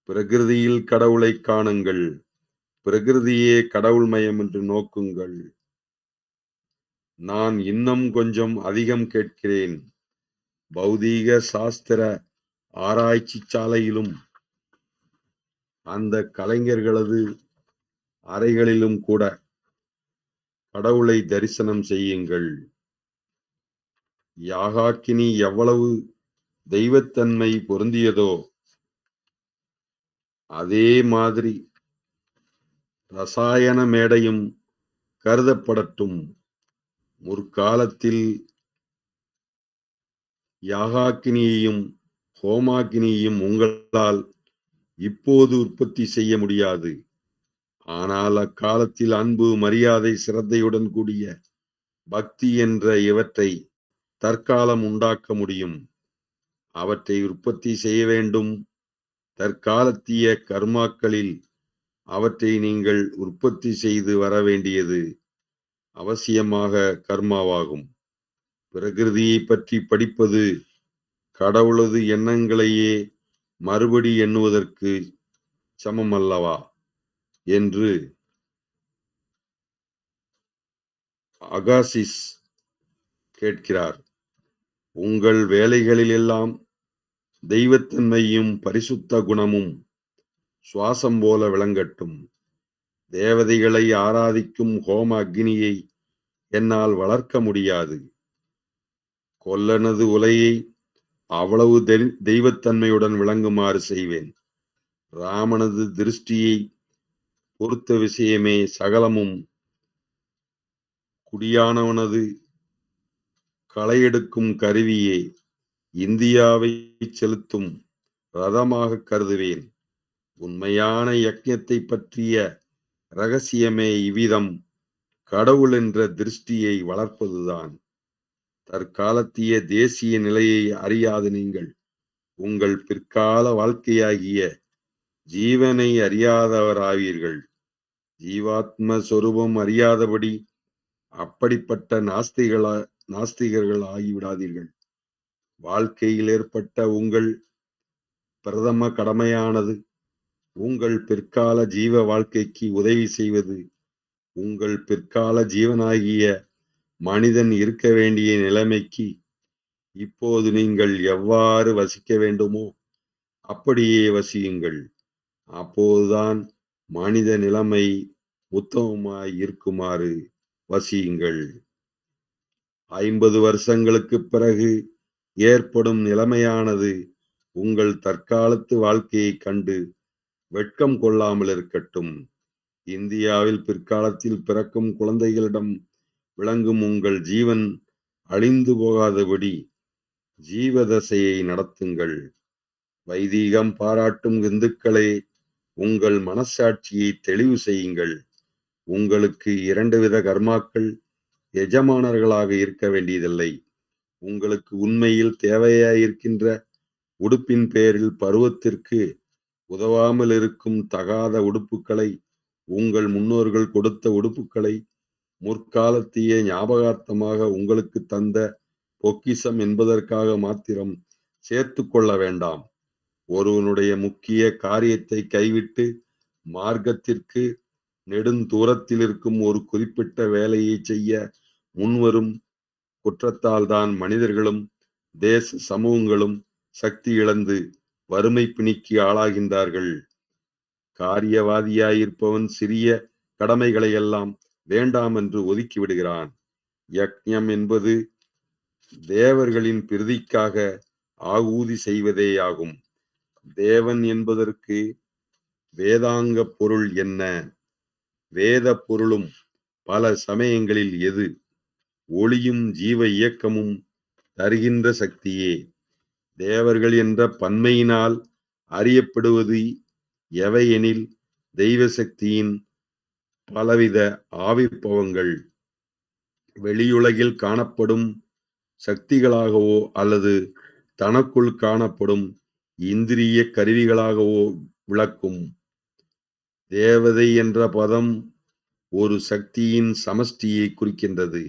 பிரகிருதியில் கடவுளை காணுங்கள். பிரகிருதியே கடவுள் மயம் என்று நோக்குங்கள். நான் இன்னும் கொஞ்சம் அதிகம் கேட்கிறேன். பௌதீக சாஸ்திர ஆராய்ச்சி சாலையிலும் அந்த கலைஞர்களது அறைகளிலும் கூட கடவுளை தரிசனம் செய்யுங்கள். யாகாக்கினி எவ்வளவு தெய்வத்தன்மை பொருந்தியதோ அதே மாதிரி ரசாயன மேடையும் கருதப்படட்டும். முற்காலத்தில் யாகாக்கினியையும் ஹோமாக்கினியையும் உங்களால் இப்போது உற்பத்தி செய்ய முடியாது. ஆனால் அக்காலத்தில் அன்பு, மரியாதை, சிரத்தையுடன் கூடிய பக்தி என்ற இவற்றை தற்காலம் உண்டாக்க முடியும். அவற்றை உற்பத்தி செய்ய வேண்டும். தற்காலத்திய கர்மாக்களில் அவற்றை நீங்கள் உற்பத்தி செய்து வர வேண்டியது அவசியமாக கர்மாவாகும். பிரகிருதியை பற்றி படிப்பது கடவுளது எண்ணங்களையே மறுபடி எண்ணுவதற்கு சமமல்லவா என்று அகாசிஸ் கேட்கிறார். உங்கள் வேலைகளிலெல்லாம் தெய்வத்தன்மையும் பரிசுத்த குணமும் சுவாசம் போல விளங்கட்டும். தேவதைகளை ஆராதிக்கும் ஹோம அக்னியை என்னால் வளர்க்க முடியாது. கொல்லனது உலையை அவ்வளவு தெய்வத்தன்மையுடன் விளங்குமாறு செய்வேன். ராமனது திருஷ்டியை பொறுத்த விஷயமே சகலமும் குடியானவனது களையெடுக்கும் கருவியே. இந்தியாவை செலுத்தும் ரதமாக கருதுவேன். உண்மையான யக்ஞத்தை பற்றிய இரகசியமே இவ்விதம் கடவுள் என்ற திருஷ்டியை வளர்ப்பதுதான். தற்காலத்திய தேசிய நிலையை அறியாத நீங்கள் உங்கள் பிற்கால வாழ்க்கையாகிய ஜீவனை அறியாதவராவீர்கள். ஜீவாத்ம சொரூபம் அறியாதபடி அப்படிப்பட்ட நாஸ்திகர்கள் ஆகிவிடாதீர்கள். வாழ்க்கையில் ஏற்பட்ட உங்கள் பிரதம கடமையானது உங்கள் பிற்கால ஜீவ வாழ்க்கைக்கு உதவி செய்வது. உங்கள் பிற்கால ஜீவனாகிய மனிதன் இருக்க வேண்டிய நிலைமைக்கு இப்போது நீங்கள் எவ்வாறு வசிக்க வேண்டுமோ அப்படியே வசியுங்கள். அப்போதுதான் மனித நிலைமை உத்தமமாய் இருக்குமாறு வசியுங்கள். 50 வருஷங்களுக்கு பிறகு ஏற்படும் நிலைமையானது உங்கள் தற்காலத்து வாழ்க்கையை கண்டு வெட்கம் கொள்ளாமல் இருக்கட்டும். இந்தியாவில் பிற்காலத்தில் பிறக்கும் குழந்தைகளிடம் விளங்கும் உங்கள் ஜீவன் அழிந்து போகாதபடி ஜீவதசையை நடத்துங்கள். வைதீகம் பாராட்டும் இந்துக்களே, உங்கள் மனசாட்சியை தெளிவு செய்யுங்கள். உங்களுக்கு 2 வித கர்மாக்கள் எஜமானர்களாக இருக்க வேண்டியதில்லை. உங்களுக்கு உண்மையில் தேவையாயிருக்கின்ற உடுப்பின் பேரில் பருவத்திற்கு உதவாமல் இருக்கும் தகாத உடுப்புக்களை, உங்கள் முன்னோர்கள் கொடுத்த உடுப்புக்களை முற்காலத்திய ஞாபகார்த்தமாக உங்களுக்கு தந்த பொக்கிஷம் என்பதற்காக மாத்திரம் சேர்த்து கொள்ள வேண்டாம். ஒருவனுடைய முக்கிய காரியத்தை கைவிட்டு மார்க்கத்திற்கு நெடுந்தூரத்தில் இருக்கும் ஒரு குறிப்பிட்ட வேலையை செய்ய முன்வரும் குற்றத்தால் தான் மனிதர்களும் தேச சமூகங்களும் சக்தி இழந்து வறுமை பிணிக்கு ஆளாகின்றார்கள். காரியவாதியாயிருப்பவன் சிறிய கடமைகளை எல்லாம் வேண்டாம் என்று ஒதுக்கி விடுகிறான். யக்ஞம் என்பது தேவர்களின் பிரீதிக்காக ஆகூதி செய்வதேயாகும். தேவன் என்பதற்கு வேதாங்க பொருள் என்ன? வேத பொருளும் பல சமயங்களில் எது? ஒளியும் ஜீவ இயக்கமும் தருகின்ற சக்தியே. தேவர்கள் என்ற பன்மையினால் அறியப்படுவது எவையெனில் தெய்வ சக்தியின் பலவித ஆவிர்பவங்கள் வெளியுலகில் காணப்படும் சக்திகளாகவோ அல்லது தனக்குள் காணப்படும் இந்திரிய கருவிகளாகவோ விளக்கும். தேவதை என்ற பதம் ஒரு சக்தியின் சமஷ்டியை குறிக்கின்றது.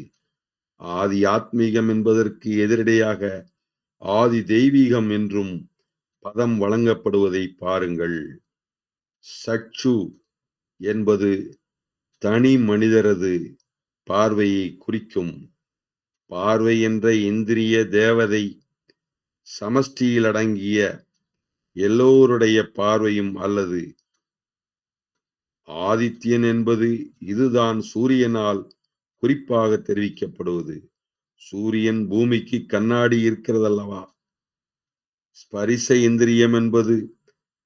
ஆதி ஆத்மீகம் என்பதற்கு எதிரடையாக ஆதி தெய்வீகம் என்றும் பதம் வழங்கப்படுவதை பாருங்கள். சக்ஷு என்பது தனி மனிதரது பார்வையை குறிக்கும். பார்வை என்ற இந்திரிய தேவதை சமஷ்டியில் அடங்கிய எல்லோருடைய பார்வையும் அல்லது ஆதித்யன் என்பது இதுதான் சூரியனால் குறிப்பாக தெரிவிக்கப்படுவது. சூரியன் பூமிக்கு கண்ணாடி இருக்கிறதல்லவா? ஸ்பரிச இந்திரியம் என்பது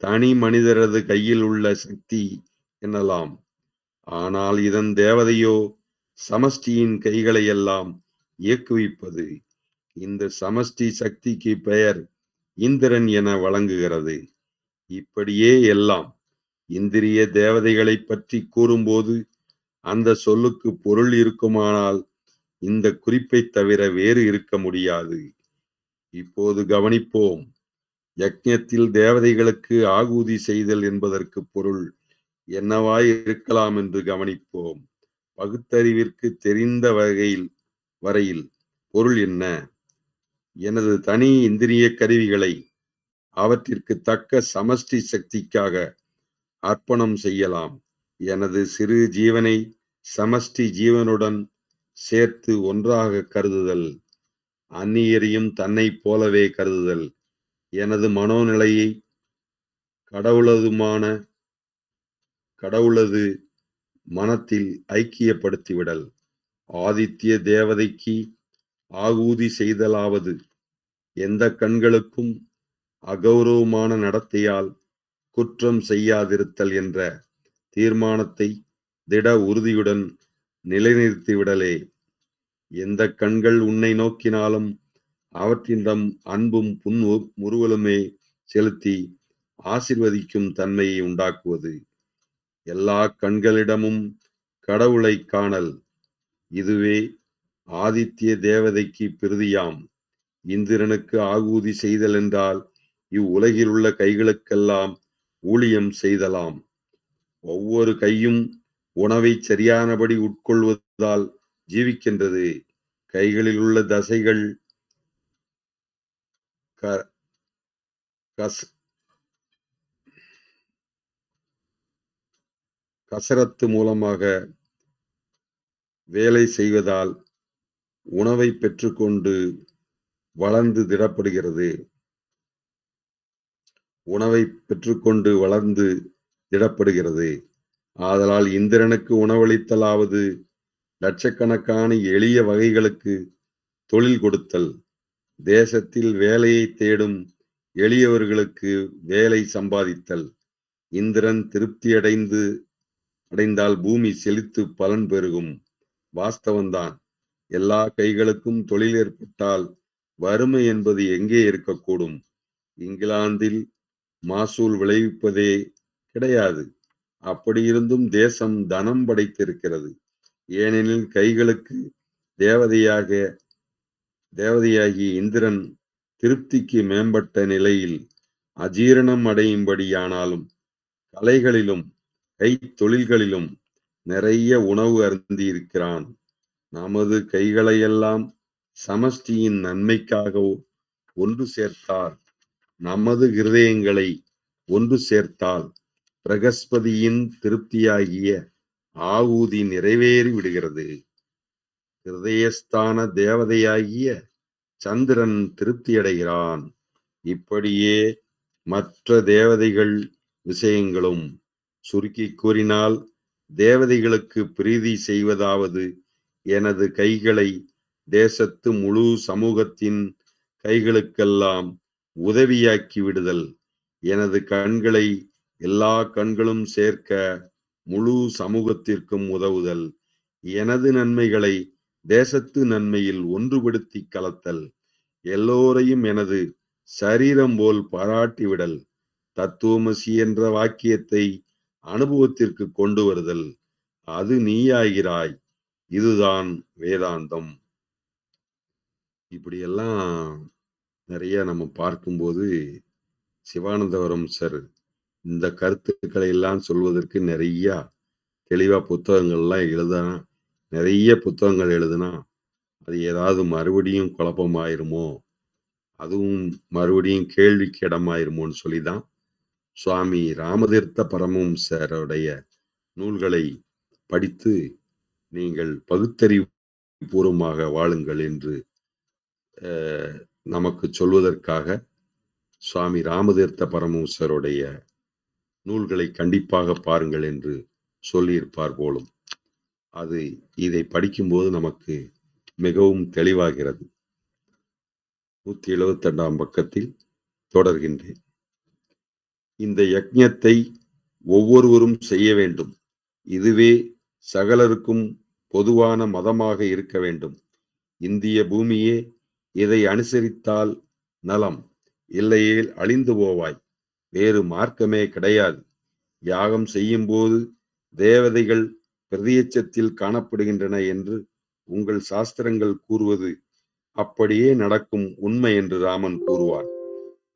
தனி மனிதரது கையில் உள்ள சக்தி எனலாம். ஆனால் இதன் தேவதையோ சமஷ்டியின் கைகளை எல்லாம் இயக்குவிப்பது. இந்த சமஷ்டி சக்திக்கு பெயர் இந்திரன் என வழங்குகிறது. இப்படியே எல்லாம் இந்திரிய தேவதைகளை பற்றி கூறும்போது அந்த சொல்லுக்கு பொருள் இருக்குமானால் இந்த குறிப்பை தவிர வேறு இருக்க முடியாது. இப்போது கவனிப்போம். யக்ஞத்தில் தேவதைகளுக்கு ஆகூதி செய்தல் என்பதற்கு பொருள் என்னவாய் இருக்கலாம் என்று கவனிப்போம். பகுத்தறிவிற்கு தெரிந்த வரையில் பொருள் என்ன? எனது தனி இந்திரிய கருவிகளை அவற்றிற்கு தக்க சமஷ்டி சக்திக்காக அர்ப்பணம் செய்யலாம். எனது சிறு ஜீவனை சமஷ்டி ஜீவனுடன் சேர்த்து ஒன்றாக கருதுதல். அந்நியரையும் தன்னை போலவே கருதுதல். எனது மனோநிலையை கடவுளது மனத்தில் ஐக்கியப்படுத்திவிடல். ஆதித்ய தேவதைக்கு ஆகூதி செய்தலாவது எந்த கண்களுக்கும் அகௌரவமான நடத்தையால் குற்றம் செய்யாதிருத்தல் என்ற தீர்மானத்தை திட உறுதியுடன் நிலைநிறுத்திவிடலே. எந்த கண்கள் உன்னை நோக்கினாலும் அவற்றிடம் அன்பும் முறுவலுமே செலுத்தி ஆசிர்வதிக்கும் தன்மையை உண்டாக்குவது. எல்லா கண்களிடமும் கடவுளை காணல். இதுவே ஆதித்ய தேவதைக்கு பிரதியாம். இந்திரனுக்கு ஆகூதி செய்தல் என்றால் இவ்வுலகில் உள்ள கைகளுக்கெல்லாம் ஊழியம் செய்தலாம். ஒவ்வொரு கையும் உணவை சரியானபடி உட்கொள்வதால் ஜீவிக்கின்றது. கைகளில் உள்ள தசைகள் கசரத்து மூலமாக வேலை செய்வதால் உணவை பெற்றுக்கொண்டு வளர்ந்து திடப்படுகிறது. ஆதலால் இந்திரனுக்கு உணவளித்தலாவது லட்சக்கணக்கான எளிய வகைகளுக்கு தொழில் கொடுத்தல். தேசத்தில் வேலையை தேடும் எளியவர்களுக்கு வேலை சம்பாதித்தல். இந்திரன் திருப்தி அடைந்தால் பூமி செழித்து பலன் பெருகும். வாஸ்தவந்தான். எல்லா கைகளுக்கும் தொழில் ஏற்பட்டால் வறுமை என்பது எங்கே இருக்கக்கூடும்? இங்கிலாந்தில் மாசூல் விளைவிப்பதே கிடையாது. அப்படியிருந்தும் தேசம் தனம் படைத்திருக்கிறது. ஏனெனில் கைகளுக்கு தேவதையாகிய இந்திரன் திருப்திக்கு மேம்பட்ட நிலையில் அஜீரணம் அடையும்படியானாலும் கலைகளிலும் கைத்தொழில்களிலும் நிறைய உணவு அருந்தி இருக்கிறான். நமது கைகளையெல்லாம் சமஷ்டியின் நன்மைக்காக ஒன்று சேர்த்தால், நமது இருதயங்களை ஒன்று சேர்த்தால் பிரகஸ்பதியின் திருப்தியாகிய ஆகூதி நிறைவேறி விடுகிறது. இருதயஸ்தான தேவதையாகிய சந்திரன் திருப்தியடைகிறான். இப்படியே மற்ற தேவதைகள் விஷயங்களும். சுருக்கி கூறினால், தேவதைகளுக்கு பிரீதி செய்வதாவது எனது கைகளை தேசத்து முழு சமூகத்தின் கைகளுக்கெல்லாம் உதவியாக்கி விடுதல். எனது கண்களை எல்லா கண்களும் சேர்க்க முழு சமூகத்திற்கும் உதவுதல். எனது நன்மைகளை தேசத்து நன்மையில் ஒன்றுபடுத்தி கலத்தல். எல்லோரையும் எனது சரீரம் போல் பாராட்டிவிடல். தத்துவமசி என்ற வாக்கியத்தை அனுபவத்திற்கு கொண்டு வருதல். அது நீயாகிறாய். இதுதான் வேதாந்தம். இப்படியெல்லாம் நிறைய நம்ம பார்க்கும்போது சிவானந்தவரம் சார் இந்த கருத்துக்களை எல்லாம் சொல்வதற்கு நிறைய தெளிவா புத்தகங்கள்லாம் நிறைய புத்தகங்கள் எழுதுனா அது ஏதாவது மறுபடியும் குழப்பமாயிருமோ, அதுவும் மறுபடியும் கேள்விக்கு இடமாயிருமோன்னு சொல்லிதான் சுவாமி ராமதீர்த்த பரமஹம்சருடைய நூல்களை படித்து நீங்கள் பகுத்தறிவு பூர்வமாக வாழுங்கள் என்று நமக்கு சொல்வதற்காக சுவாமி ராமதீர்த்த பரமஹம்சருடைய நூல்களை கண்டிப்பாக பாருங்கள் என்று சொல்லியிருப்பார் போலும். இதை படிக்கும்போது நமக்கு மிகவும் தெளிவாகிறது. 172ஆம் பக்கத்தில் தொடர்கின்றேன். இந்த யக்ஞத்தை ஒவ்வொருவரும் செய்ய வேண்டும். இதுவே சகலருக்கும் பொதுவான மதமாக இருக்க வேண்டும். இந்திய பூமியே இதை அனுசரித்தால் நலம், இல்லையேல் அழிந்து போவாய். வேறு மார்க்கமே கிடையாது. யாகம் செய்யும் போது தேவதைகள் பிரதியட்சத்தில் காணப்படுகின்றன என்று உங்கள் சாஸ்திரங்கள் கூறுவது அப்படியே நடக்கும் உண்மை என்று ராமன் கூறுவான்.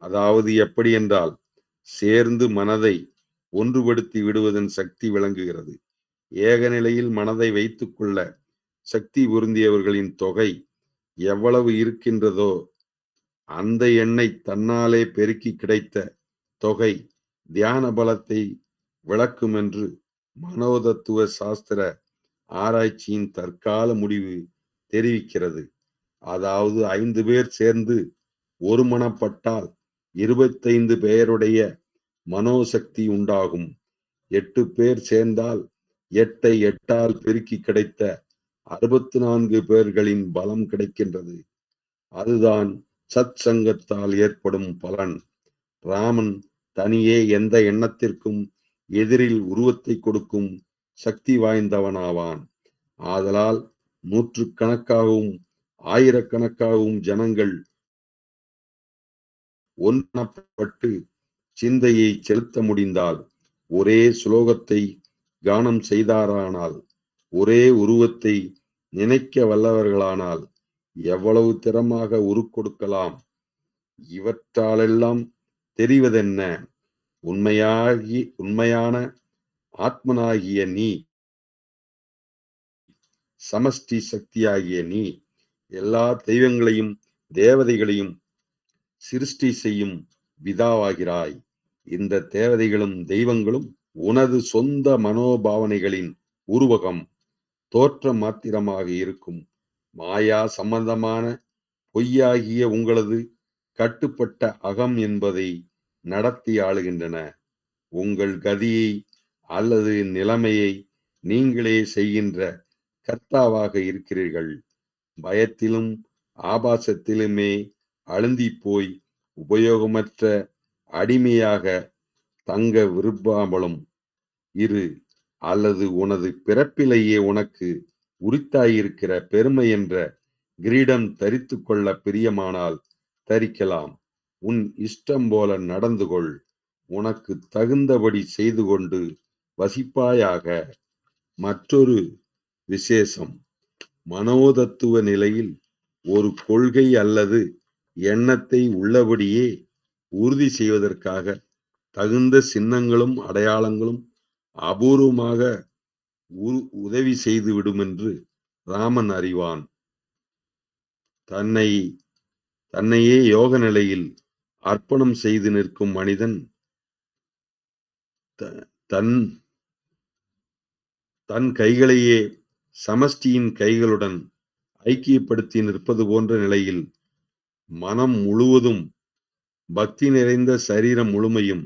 அதாவது எப்படி என்றால், சேர்ந்து மனதை ஒன்றுபடுத்தி விடுவதன் சக்தி விளங்குகிறது. ஏக நிலையில் மனதை வைத்துக் கொள்ள சக்தி பொருந்தியவர்களின் தொகை எவ்வளவு இருக்கின்றதோ அந்த எண்ணை தன்னாலே பெருக்கி கிடைத்த தொகை தியான பலத்தை விளக்கும் என்று மனோதத்துவ சாஸ்திர ஆராய்ச்சியின் தற்கால முடிவு தெரிவிக்கிறது. அதாவது 5 பேர் சேர்ந்து ஒருமனப்பட்டால் 25 பேருடைய மனோசக்தி உண்டாகும். 8 பேர் சேர்ந்தால் 8ஐ 8ஆல் பெருக்கி கிடைத்த 64 பேர்களின் பலம் கிடைக்கின்றது. அதுதான் சத் சங்கத்தால் ஏற்படும் பலன். ராமன் தனியே எந்த எண்ணத்திற்கும் எதிரில் உருவத்தை கொடுக்கும் சக்தி வாய்ந்தவனாவான். ஆதலால் நூற்றுக்கணக்காகவும் ஆயிரக்கணக்காகவும் ஜனங்கள் ஒன்றிணைப்பட்டு சிந்தையை செலுத்த முடிந்தால், ஒரே சுலோகத்தை கானம் செய்தாரானால், ஒரே உருவத்தை நினைக்க வல்லவர்களானால் எவ்வளவு திறமாக உருக்கொடுக்கலாம். இவற்றாலெல்லாம் தெரிவதென்ன? உண்மையான ஆத்மனாகிய நீ, சமஷ்டி சக்தியாகிய நீ, எல்லா தெய்வங்களையும் தேவதைகளையும் சிருஷ்டி செய்யும் பிதாவாகிறாய். இந்த தேவதைகளும் தெய்வங்களும் உனது சொந்த மனோபாவனைகளின் உருவகம், தோற்றம் மாத்திரமாக இருக்கும். மாயா சம்பந்தமான பொய்யாகிய உங்களது கட்டுப்பட்ட அகம் என்பதை நடத்தி ஆளுகின்றன. உங்கள் கதியை அல்லது நிலைமையை நீங்களே செய்கின்ற கர்த்தாவாக இருக்கிறீர்கள். பயத்திலும் ஆபாசத்திலுமே அழுந்தி போய் உபயோகமற்ற அடிமையாக தங்க விரும்பாமலும் இரு. அல்லது உனது பிறப்பிலேயே உனக்கு உரித்தாயிருக்கிற பெருமை என்ற கிரீடம் தரித்து கொள்ள பிரியமானால் தரிக்கலாம். உன் இஷ்டம் போல நடந்து கொள். உனக்கு தகுந்தபடி செய்து கொண்டு வசிப்பாயாக. மற்றொரு விசேஷம், மனோதத்துவ நிலையில் ஒரு கொள்கை அல்லது எண்ணத்தை உள்ளபடியே உறுதி செய்வதற்காக தகுந்த சின்னங்களும் அடையாளங்களும் அபூர்வமாக உதவி செய்து விடும் என்று ராமன் அறிவான். தன்னையே யோக நிலையில் அர்ப்பணம் செய்து நிற்கும் மனிதன் தன் கைகளையே சமஷ்டியின் கைகளுடன் ஐக்கியப்படுத்தி நிற்பது போன்ற நிலையில் மனம் முழுவதும் பக்தி நிறைந்த சரீரம் முழுமையும்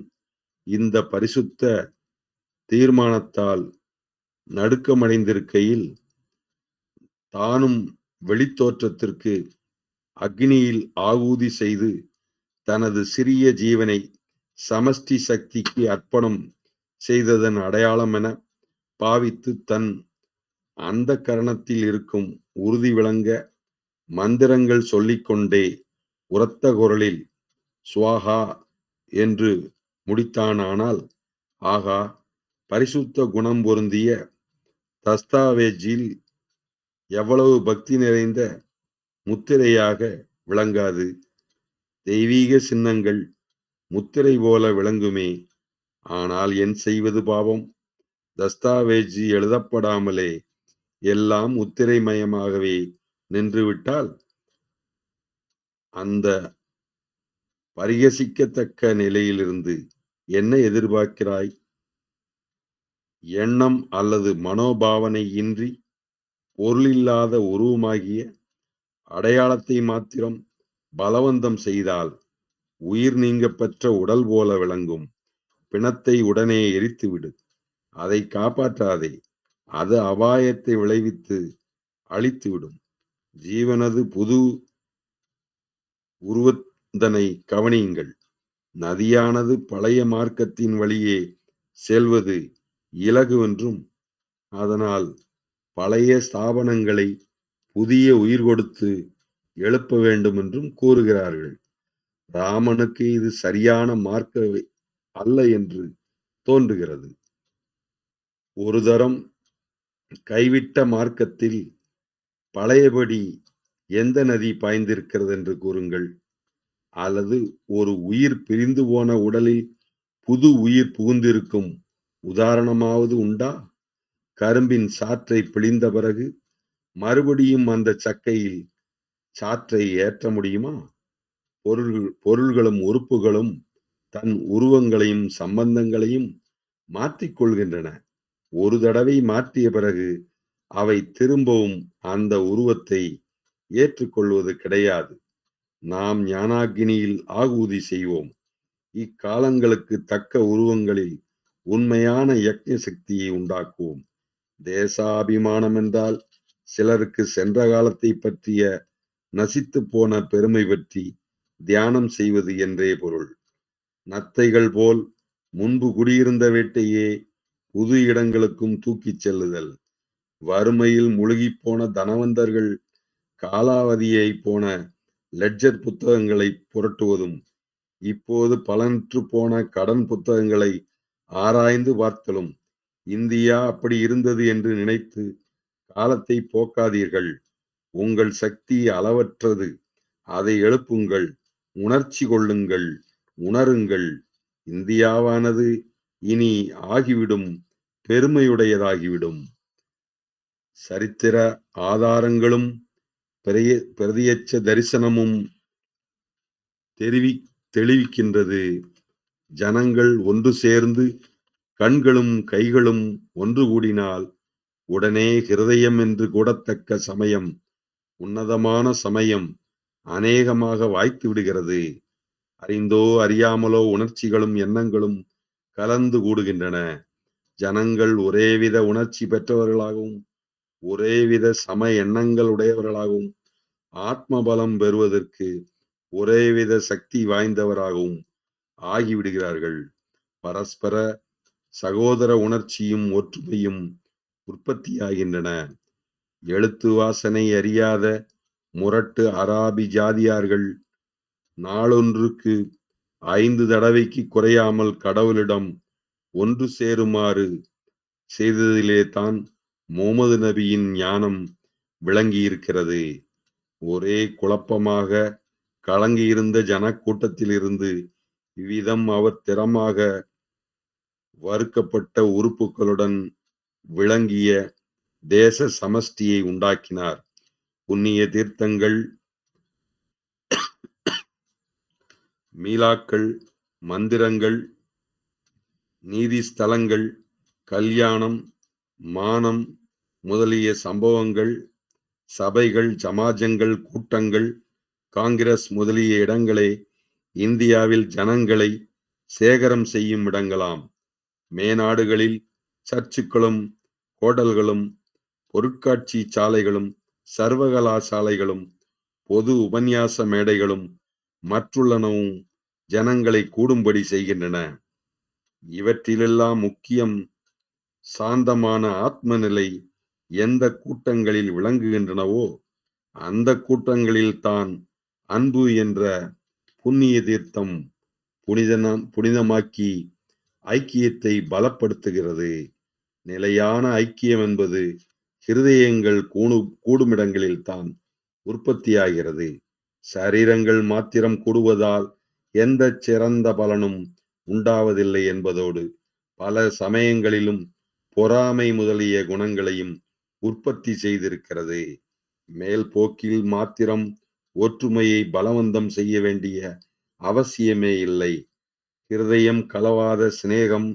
இந்த பரிசுத்த தீர்மானத்தால் நடுக்கமடைந்திருக்கையில், தானும் வெளித்தோற்றத்திற்கு அக்னியில் ஆகூதி செய்து தனது சிறிய ஜீவனை சமஷ்டி சக்திக்கு அர்ப்பணம் செய்ததன் அடையாளம் என பாவித்து தன் அந்த கரணத்தில் இருக்கும் உறுதி விளங்க மந்திரங்கள் சொல்லிக்கொண்டே உரத்த குரலில் ஸ்வாஹா என்று முடித்தானானால், ஆகா, பரிசுத்த குணம் பொருந்திய தஸ்தாவேஜில் எவ்வளவு பக்தி நிறைந்த முத்திரையாக விளங்காது. தெய்வீக சின்னங்கள் முத்திரை போல விளங்குமே. ஆனால் என் செய்வது பாவம்? தஸ்தாவேஜி எழுதப்படாமலே எல்லாம் முத்திரைமயமாகவே நின்றுவிட்டால் அந்த பரிகசிக்கத்தக்க நிலையிலிருந்து என்ன எதிர்பார்க்கிறாய்? எண்ணம் அல்லது மனோபாவனை இன்றி பொருளில்லாத உருவமாகிய அடையாளத்தை மாத்திரம் பலவந்தம் செய்தால் உயிர் நீங்க பெற்ற உடல் போல விளங்கும். பிணத்தை உடனே எரித்துவிடு. அதை காப்பாற்றாதே. அது அபாயத்தை விளைவித்து அழித்துவிடும். ஜீவனது புது உருவத்தனை கவனியுங்கள். நதியானது பழைய மார்க்கத்தின் வழியே செல்வது இலகுவென்றும், அதனால் பழைய ஸ்தாபனங்களை புதிய உயிர் கொடுத்து எழுப்ப வேண்டும் என்றும் கூறுகிறார்கள். ராமனுக்கு இது சரியான மார்க்க அல்ல என்று தோன்றுகிறது. ஒரு தரம் கைவிட்ட மார்க்கத்தில் பழையபடி எந்த நதி பாய்ந்திருக்கிறது என்று கூறுங்கள். அல்லது ஒரு உயிர் பிரிந்து போன உடலில் புது உயிர் புகுந்திருக்கும் உதாரணமாவது உண்டா? கரும்பின் சாற்றை பிழிந்த பிறகு மறுபடியும் அந்த சக்கையில் சாற்றை ஏற்ற முடியுமா? பொருள்களும் உறுப்புகளும் தன் உருவங்களையும் சம்பந்தங்களையும் மாற்றிக்கொள்கின்றன. ஒரு தடவை மாற்றிய பிறகு அவை திரும்பவும் அந்த உருவத்தை ஏற்றுக்கொள்வது கிடையாது. நாம் ஞானாக்கினியில் ஆகூதி செய்வோம். இக்காலங்களுக்கு தக்க உருவங்களில் உண்மையான யக்ஞ சக்தியை உண்டாக்குவோம். தேசாபிமானம் என்றால் சிலருக்கு சென்ற காலத்தை பற்றிய நசித்து போன பெருமை பற்றி தியானம் செய்வது என்றே பொருள். நத்தைகள் போல் முன்பு குடியிருந்த வீட்டையே புது இடங்களுக்கும் தூக்கிச் செல்லுதல். வறுமையில் முழுகிப்போன தனவந்தர்கள் காலாவதியை போன லெட்ஜர் புத்தகங்களை புரட்டுவதும் இப்போது பலனற்று போன கடன் புத்தகங்களை ஆராய்ந்து பார்த்தலும் இந்தியா அப்படி இருந்தது என்று நினைத்து காலத்தை போக்காதீர்கள். உங்கள் சக்தி அளவற்றது. அதை எழுப்புங்கள், உணர்ச்சி கொள்ளுங்கள், உணருங்கள். இந்தியாவானது இனி ஆகிவிடும், பெருமையுடையதாகிவிடும். சரித்திர ஆதாரங்களும் பிரதியட்ச தரிசனமும் தெளிவிக்கின்றது. ஜனங்கள் ஒன்று சேர்ந்து கண்களும் கைகளும் ஒன்று கூடினால் உடனே ஹிருதயம் என்று கூடத்தக்க சமயம், உன்னதமான சமயம் அநேகமாக வாய்த்து விடுகிறது. அறிந்தோ அறியாமலோ உணர்ச்சிகளும் எண்ணங்களும் கலந்து கூடுகின்றன. ஜனங்கள் ஒரேவித உணர்ச்சி பெற்றவர்களாகவும் ஒரேவித சம எண்ணங்கள் உடையவர்களாகவும் ஆத்ம பலம் பெறுவதற்கு ஒரேவித சக்தி வாய்ந்தவராகவும் ஆகிவிடுகிறார்கள். பரஸ்பர சகோதர உணர்ச்சியும் ஒற்றுமையும் உற்பத்தியாகின்றன. எழுத்து வாசனை அறியாத முரட்டு அராபி ஜாதியார்கள் நாளொன்றுக்கு 5 தடவைக்கு குறையாமல் கடவுளிடம் ஒன்று சேருமாறு செய்ததிலே தான் முகமது நபியின் ஞானம் விளங்கியிருக்கிறது. ஒரே குழப்பமாக கலங்கியிருந்த ஜனக்கூட்டத்திலிருந்து இவ்விதம் அவர் திறமாக வறுக்கப்பட்ட உறுப்புகளுடன் விளங்கிய தேச சமஷ்டியை உண்டாக்கினார். புண்ணிய தீர்த்தங்கள், மீலாக்கள், மந்திரங்கள், நீதி ஸ்தலங்கள், கல்யாணம், மானம் முதலிய சம்பவங்கள், சபைகள், சமாஜங்கள், கூட்டங்கள், காங்கிரஸ் முதலிய இடங்களே இந்தியாவில் ஜனங்களை சேகரம் செய்யும் இடங்களாம். மேநாடுகளில் சர்ச்சுக்களும் ஹோட்டல்களும் பொருட்காட்சி சாலைகளும் சர்வகலாசாலைகளும் பொது உபன்யாச மேடைகளும் மற்றுள்ளனவும் ஜனங்களை கூடும்படி செய்கின்றன. இவற்றிலெல்லாம் முக்கியம் சாந்தமான ஆத்ம நிலை எந்த கூட்டங்களில் விளங்குகின்றனவோ அந்த கூட்டங்களில் தான் அன்பு என்ற புண்ணிய தீர்த்தம் புனிதமாக்கி ஐக்கியத்தை பலப்படுத்துகிறது. நிலையான ஐக்கியம் என்பது ஹிருதயங்கள் கூடுமிடங்களில் தான் உற்பத்தியாகிறது. சரீரங்கள் மாத்திரம் கூடுவதால் எந்த சிறந்த பலனும் உண்டாவதில்லை என்பதோடு பல சமயங்களிலும் பொறாமை முதலிய குணங்களையும் உற்பத்தி செய்திருக்கிறது. மேல் போக்கில் மாத்திரம் ஒற்றுமையை பலவந்தம் செய்ய வேண்டிய அவசியமே இல்லை. ஹிருதயம் கலவாத சிநேகம்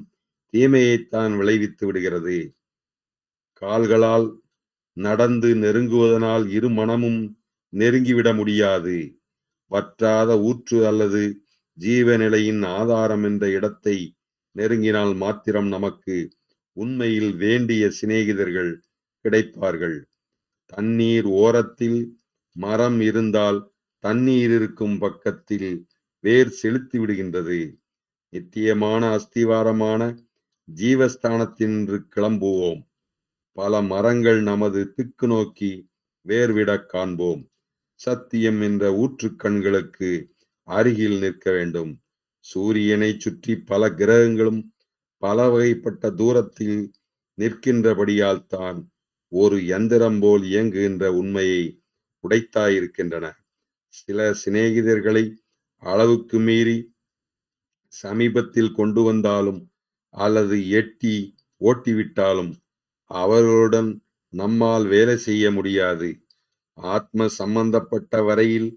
தீமையைத்தான் விளைவித்து விடுகிறது. கால்களால் நடந்து நெருங்குவதனால் இரு மனமும் நெருங்கிவிட முடியாது. வற்றாத ஊற்று அல்லது ஜீவநிலையின் ஆதாரம் என்ற இடத்தை நெருங்கினால் மாத்திரம் நமக்கு உண்மையில் வேண்டிய சிநேகிதர்கள் கிடைப்பார்கள். தண்ணீர் ஓரத்தில் மரம் இருந்தால் தண்ணீர் இருக்கும் பக்கத்தில் வேர் செலுத்தி விடுகின்றது. நித்தியமான அஸ்திவாரமான ஜீவஸ்தானத்தின்று கிளம்புவோம். பல மரங்கள் நமது திக்கு நோக்கி வேர்விட காண்போம். சத்தியம் என்ற ஊற்றுக்கண்களுக்கு அருகில் நிற்க வேண்டும். சூரியனை சுற்றி பல கிரகங்களும் பல வகைப்பட்ட தூரத்தில் நிற்கின்றபடியால் தான் ஒரு யந்திரம் போல் இயங்குகின்ற உண்மையை உடைத்தாயிருக்கின்றன. சில சிநேகிதர்களை அளவுக்கு மீறி சமீபத்தில் கொண்டு வந்தாலும் அல்லது எட்டி ஓட்டிவிட்டாலும் அவர்களுடன் நம்மால் வேலை செய்ய முடியாது. ஆத்ம சம்பந்தப்பட்ட வரையில்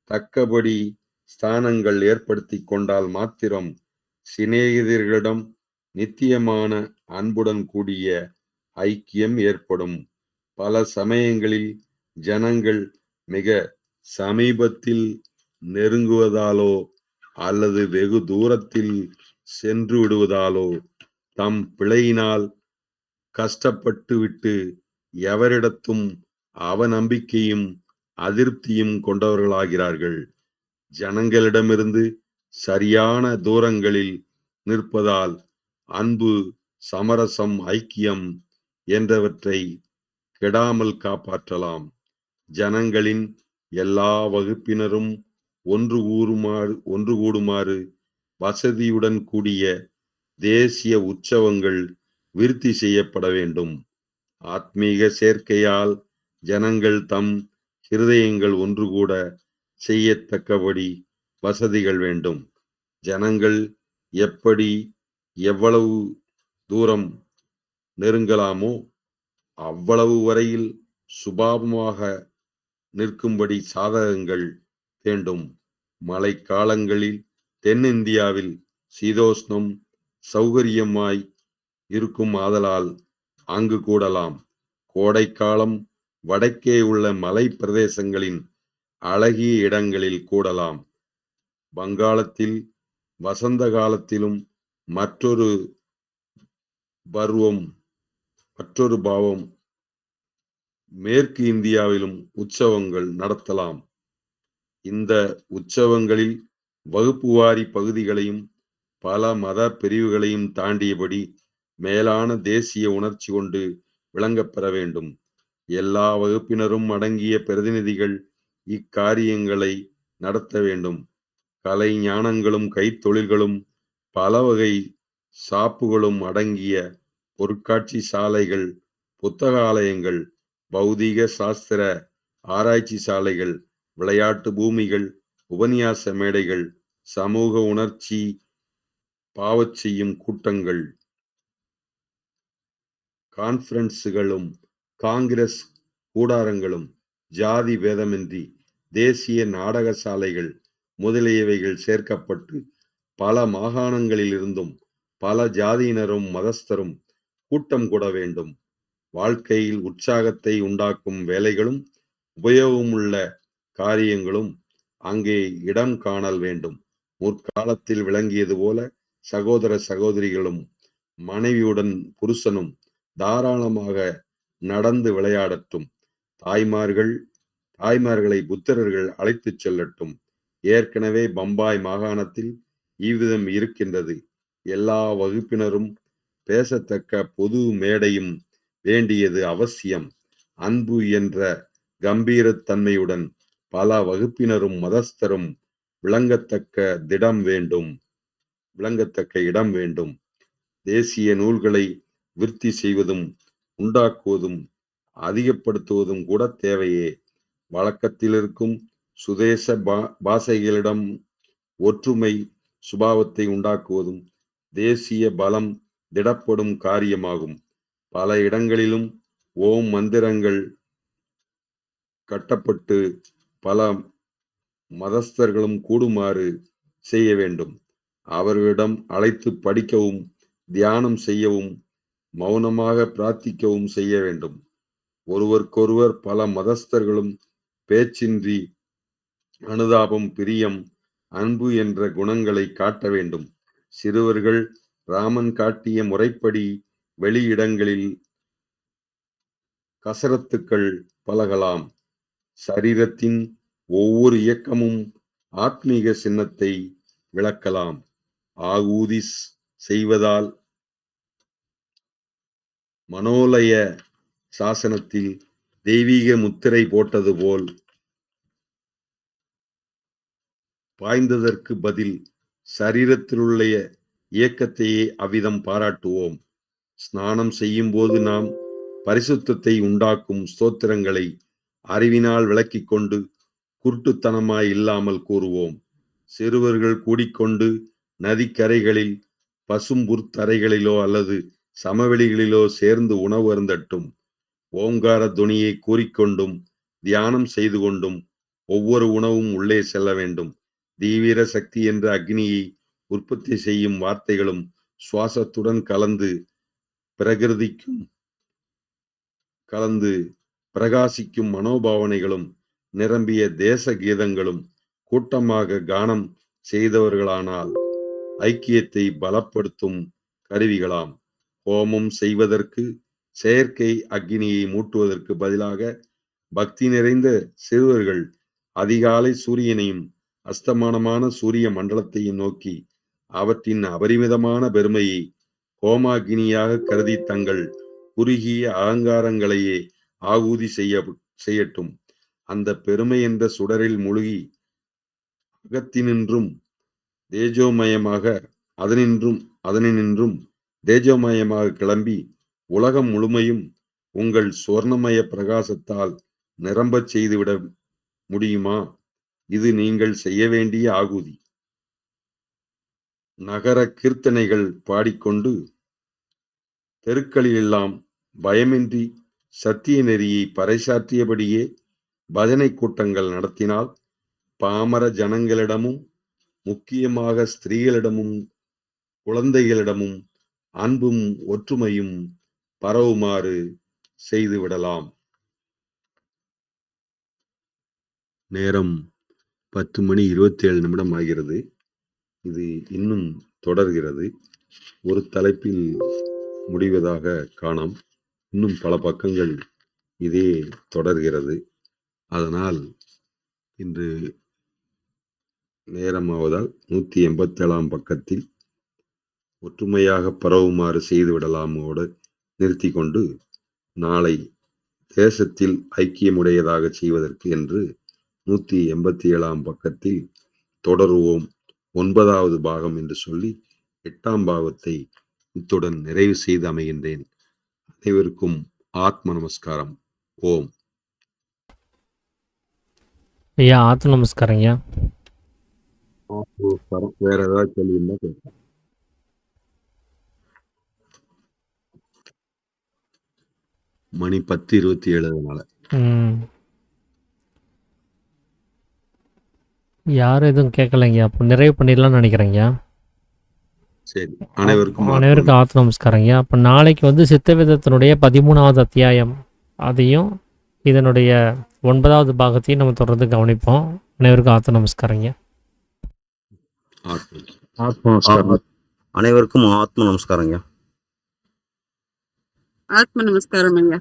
தக்கபடி ஸ்தானங்கள் ஏற்படுத்தி கொண்டால் மாத்திரம் சிநேகிதர்களிடம் நித்தியமான அன்புடன் கூடிய ஐக்கியம் ஏற்படும். பல சமயங்களில் ஜனங்கள் மிக சமீபத்தில் நெருங்குவதாலோ அல்லது வெகு தூரத்தில் சென்று விடுவதாலோ தம் பிழையினால் கஷ்டப்பட்டு விட்டு எவரிடத்தும் அவநம்பிக்கையும் அதிருப்தியும் கொண்டவர்களாகிறார்கள். ஜனங்களிடமிருந்து சரியான தூரங்களில் நிற்பதால் அன்பு, சமரசம், ஐக்கியம் என்றவற்றை கெடாமல் காப்பாற்றலாம். ஜனங்களின் எல்லா வகுப்பினரும் ஒன்று கூடுமாறு வசதியுடன் கூடிய தேசிய உற்சவங்கள் விருத்தி செய்யப்பட வேண்டும். ஆத்மீக சேர்க்கையால் ஜனங்கள் தம் இருதயங்கள் ஒன்று கூட செய்யத்தக்கபடி வசதிகள் வேண்டும். ஜனங்கள் எப்படி எவ்வளவு தூரம் நெருங்கலாமோ அவ்வளவு வரையில் சுபாவமாக நிற்கும்படி சாதகங்கள் வேண்டும். மழை காலங்களில் தென்னிந்தியாவில் சீதோஷ்ணம் சௌகரியமாய் இருக்கும் ஆதலால் அங்கு கூடலாம். கோடைக்காலம் வடக்கே உள்ள மலை பிரதேசங்களின் அழகிய இடங்களில் கூடலாம். வங்காளத்தில் வசந்த காலத்திலும் மற்றொரு பாவம் மேற்கு இந்தியாவிலும் உற்சவங்கள் நடத்தலாம். இந்த உற்சவங்களில் வகுப்புவாரி பகுதிகளையும் பல மத பிரிவுகளையும் தாண்டியபடி மேலான தேசிய உணர்ச்சி கொண்டு விளங்கப்பெற வேண்டும். எல்லா வகுப்பினரும் அடங்கிய பிரதிநிதிகள் இக்காரியங்களை நடத்த வேண்டும். கலை ஞானங்களும் கைத்தொழில்களும் பல வகை சாப்புகளும் அடங்கிய பொருட்காட்சி சாலைகள், புத்தகாலயங்கள், பௌதீக சாஸ்திர ஆராய்ச்சி சாலைகள், விளையாட்டு பூமிகள், உபன்யாச மேடைகள், சமூக உணர்ச்சி பாவச் செய்யும் கூட்டங்கள், கான்ஃபரன்ஸுகளும் காங்கிரஸ் கூடாரங்களும் ஜாதி பேதமின்றி தேசிய நாடக சாலைகள் முதலியவைகள் சேர்க்கப்பட்டு பல மாகாணங்களிலிருந்தும் பல ஜாதியினரும் மதஸ்தரும் கூட்டம் கூட வேண்டும். வாழ்க்கையில் உற்சாகத்தை உண்டாக்கும் வேலைகளும் உபயோகமுள்ள காரியங்களும் அங்கே இடம் காணல் வேண்டும். முற்காலத்தில் விளங்கியது போல சகோதர சகோதரிகளும் மனைவியுடன் புருஷனும் தாராளமாக நடந்து விளையாடட்டும். தாய்மார்களை புத்திரர்கள் அழைத்துச் செல்லட்டும். ஏற்கனவே பம்பாய் மாகாணத்தில் இவ்விதம் இருக்கின்றது. எல்லா வகுப்பினரும் பேசத்தக்க பொது மேடையும் வேண்டியது அவசியம். அன்பு என்ற கம்பீரத்தன்மையுடன் பல வகுப்பினரும் மதஸ்தரும் விளங்கத்தக்க இடம் வேண்டும். தேசிய நூல்களை விருத்தி செய்வதும் உண்டாக்குவதும் அதிகப்படுத்துவதும் கூட தேவையே. வழக்கத்தில் இருக்கும் சுதேச பாஷைகளிடம் ஒற்றுமை சுபாவத்தை உண்டாக்குவதும் தேசிய பலம் திடப்படும் காரியமாகும். பல இடங்களிலும் ஓம் மந்திரங்கள் கட்டப்பட்டு பல மதஸ்தர்களும் கூடுமாறு செய்ய வேண்டும். அவர்களிடம் அழைத்து படிக்கவும் தியானம் செய்யவும் மௌனமாக பிரார்த்திக்கவும் செய்ய வேண்டும். ஒருவருக்கொருவர் பல மதஸ்தர்களும் பேச்சின்றி அனுதாபம், பிரியம், அன்பு என்ற குணங்களை காட்ட வேண்டும். சிறுவர்கள் ராமன் காட்டிய முறைப்படி வெளியிடங்களில் கசரத்துக்கள் பழகலாம். சரீரத்தின் ஒவ்வொரு இயக்கமும் ஆத்மீக சின்னத்தை விளக்கலாம். ஆகூதி செய்வதால் மனோலய சாசனத்தில் தெய்வீக முத்திரை போட்டது போல் பாய்ந்ததற்கு பதில் சரீரத்திலுள்ள இயக்கத்தையே அவ்விதம் பாராட்டுவோம். ஸ்நானம் செய்யும் போது நாம் பரிசுத்தத்தை உண்டாக்கும் ஸ்தோத்திரங்களை அறிவினால் விளக்கிக் கொண்டு குருட்டுத்தனமாய் இல்லாமல் கூறுவோம். சிறுவர்கள் கூடிக்கொண்டு நதிக்கரைகளில், பசும்புற்தரைகளிலோ அல்லது சமவெளிகளிலோ சேர்ந்து உணவு அருந்தட்டும். ஓங்கார துணியை கூறிக்கொண்டும் தியானம் செய்து கொண்டும் ஒவ்வொரு உணவும் உள்ளே செல்ல வேண்டும். தீவிர சக்தி என்ற அக்னியை உற்பத்தி செய்யும் வார்த்தைகளும் சுவாசத்துடன் கலந்து பிரகாசிக்கும் மனோபாவனைகளும் நிரம்பிய தேச கீதங்களும் கூட்டமாக கானம் செய்தவர்களானால் ஐக்கியத்தை பலப்படுத்தும் கருவிகளாம். ஹோமம் செய்வதற்கு செயற்கை அக்னியை மூட்டுவதற்கு பதிலாக பக்தி நிறைந்த சிறுவர்கள் அதிகாலை சூரியனையும் அஸ்தமானமான சூரிய மண்டலத்தையும் நோக்கி அவற்றின் அபரிமிதமான பெருமையை ஹோமாகினியாக கருதி தங்கள் குறுகிய அகங்காரங்களையே ஆகூதி செய்யட்டும். அந்த பெருமை என்ற சுடரில் முழுகி அகத்தினின்றும் தேஜோமயமாக அதனின்றும் தேஜோமயமாக கிளம்பி உலகம் முழுமையும் உங்கள் சுவர்ணமய பிரகாசத்தால் நிரம்பச் செய்துவிட முடியுமா? இது நீங்கள் செய்ய வேண்டிய ஆகுதி. நகர கீர்த்தனைகள் பாடிக்கொண்டு தெருக்களிலெல்லாம் பயமின்றி சத்திய நெறியை பறைசாற்றியபடியே பஜனை கூட்டங்கள் நடத்தினால் பாமர ஜனங்களிடமும் முக்கியமாக ஸ்திரீகளிடமும் குழந்தைகளிடமும் அன்பும் ஒற்றுமையும் பரவுமாறு செய்துவிடலாம். நேரம் 10:27 ஆகிறது. இது இன்னும் தொடர்கிறது. ஒரு தலைப்பில் முடிவதாக காணோம். இன்னும் பல பக்கங்கள் இதே தொடர்கிறது. அதனால் இன்று நேரமாவதால் 187 பக்கத்தில் ஒற்றுமையாக பரவுமாறு செய்துவிடலாமோடு நிறுத்தி கொண்டு நாளை தேசத்தில் ஐக்கியமுடையதாக செய்வதற்கு என்று 187 பக்கத்தில் தொடருவோம். 9வது பாகம் என்று சொல்லி 8ஆம் பாகத்தை இத்துடன் நிறைவு செய்து அமைகின்றேன். அனைவருக்கும் ஆத்ம நமஸ்காரம். ஓம். ஐயா ஆத்ம நமஸ்காரம் ஐயா. வேற ஏதாவது கேள்வி இருந்தா கேட்கலாம். மணி 10:27 யாரும் எதுவும் கேட்கலைங்க. அப்போ நிறைவு பண்ணிடலாம்னு நினைக்கிறேங்க. சரி, அனைவருக்கும் ஆத்ம நமஸ்காரங்க. அப்போ நாளைக்கு வந்து சித்தவேதத்தினுடைய 13வது அத்தியாயம் அதையும் இதனுடைய 9வது பாகத்தையும் நம்ம தொடர்ந்து கவனிப்போம். அனைவருக்கும் ஆத்ம நமஸ்காரங்க. அனைவருக்கும் ஆத்ம நமஸ்காரங்க. ஆத்ம நமஸ்காரம் ஐயா.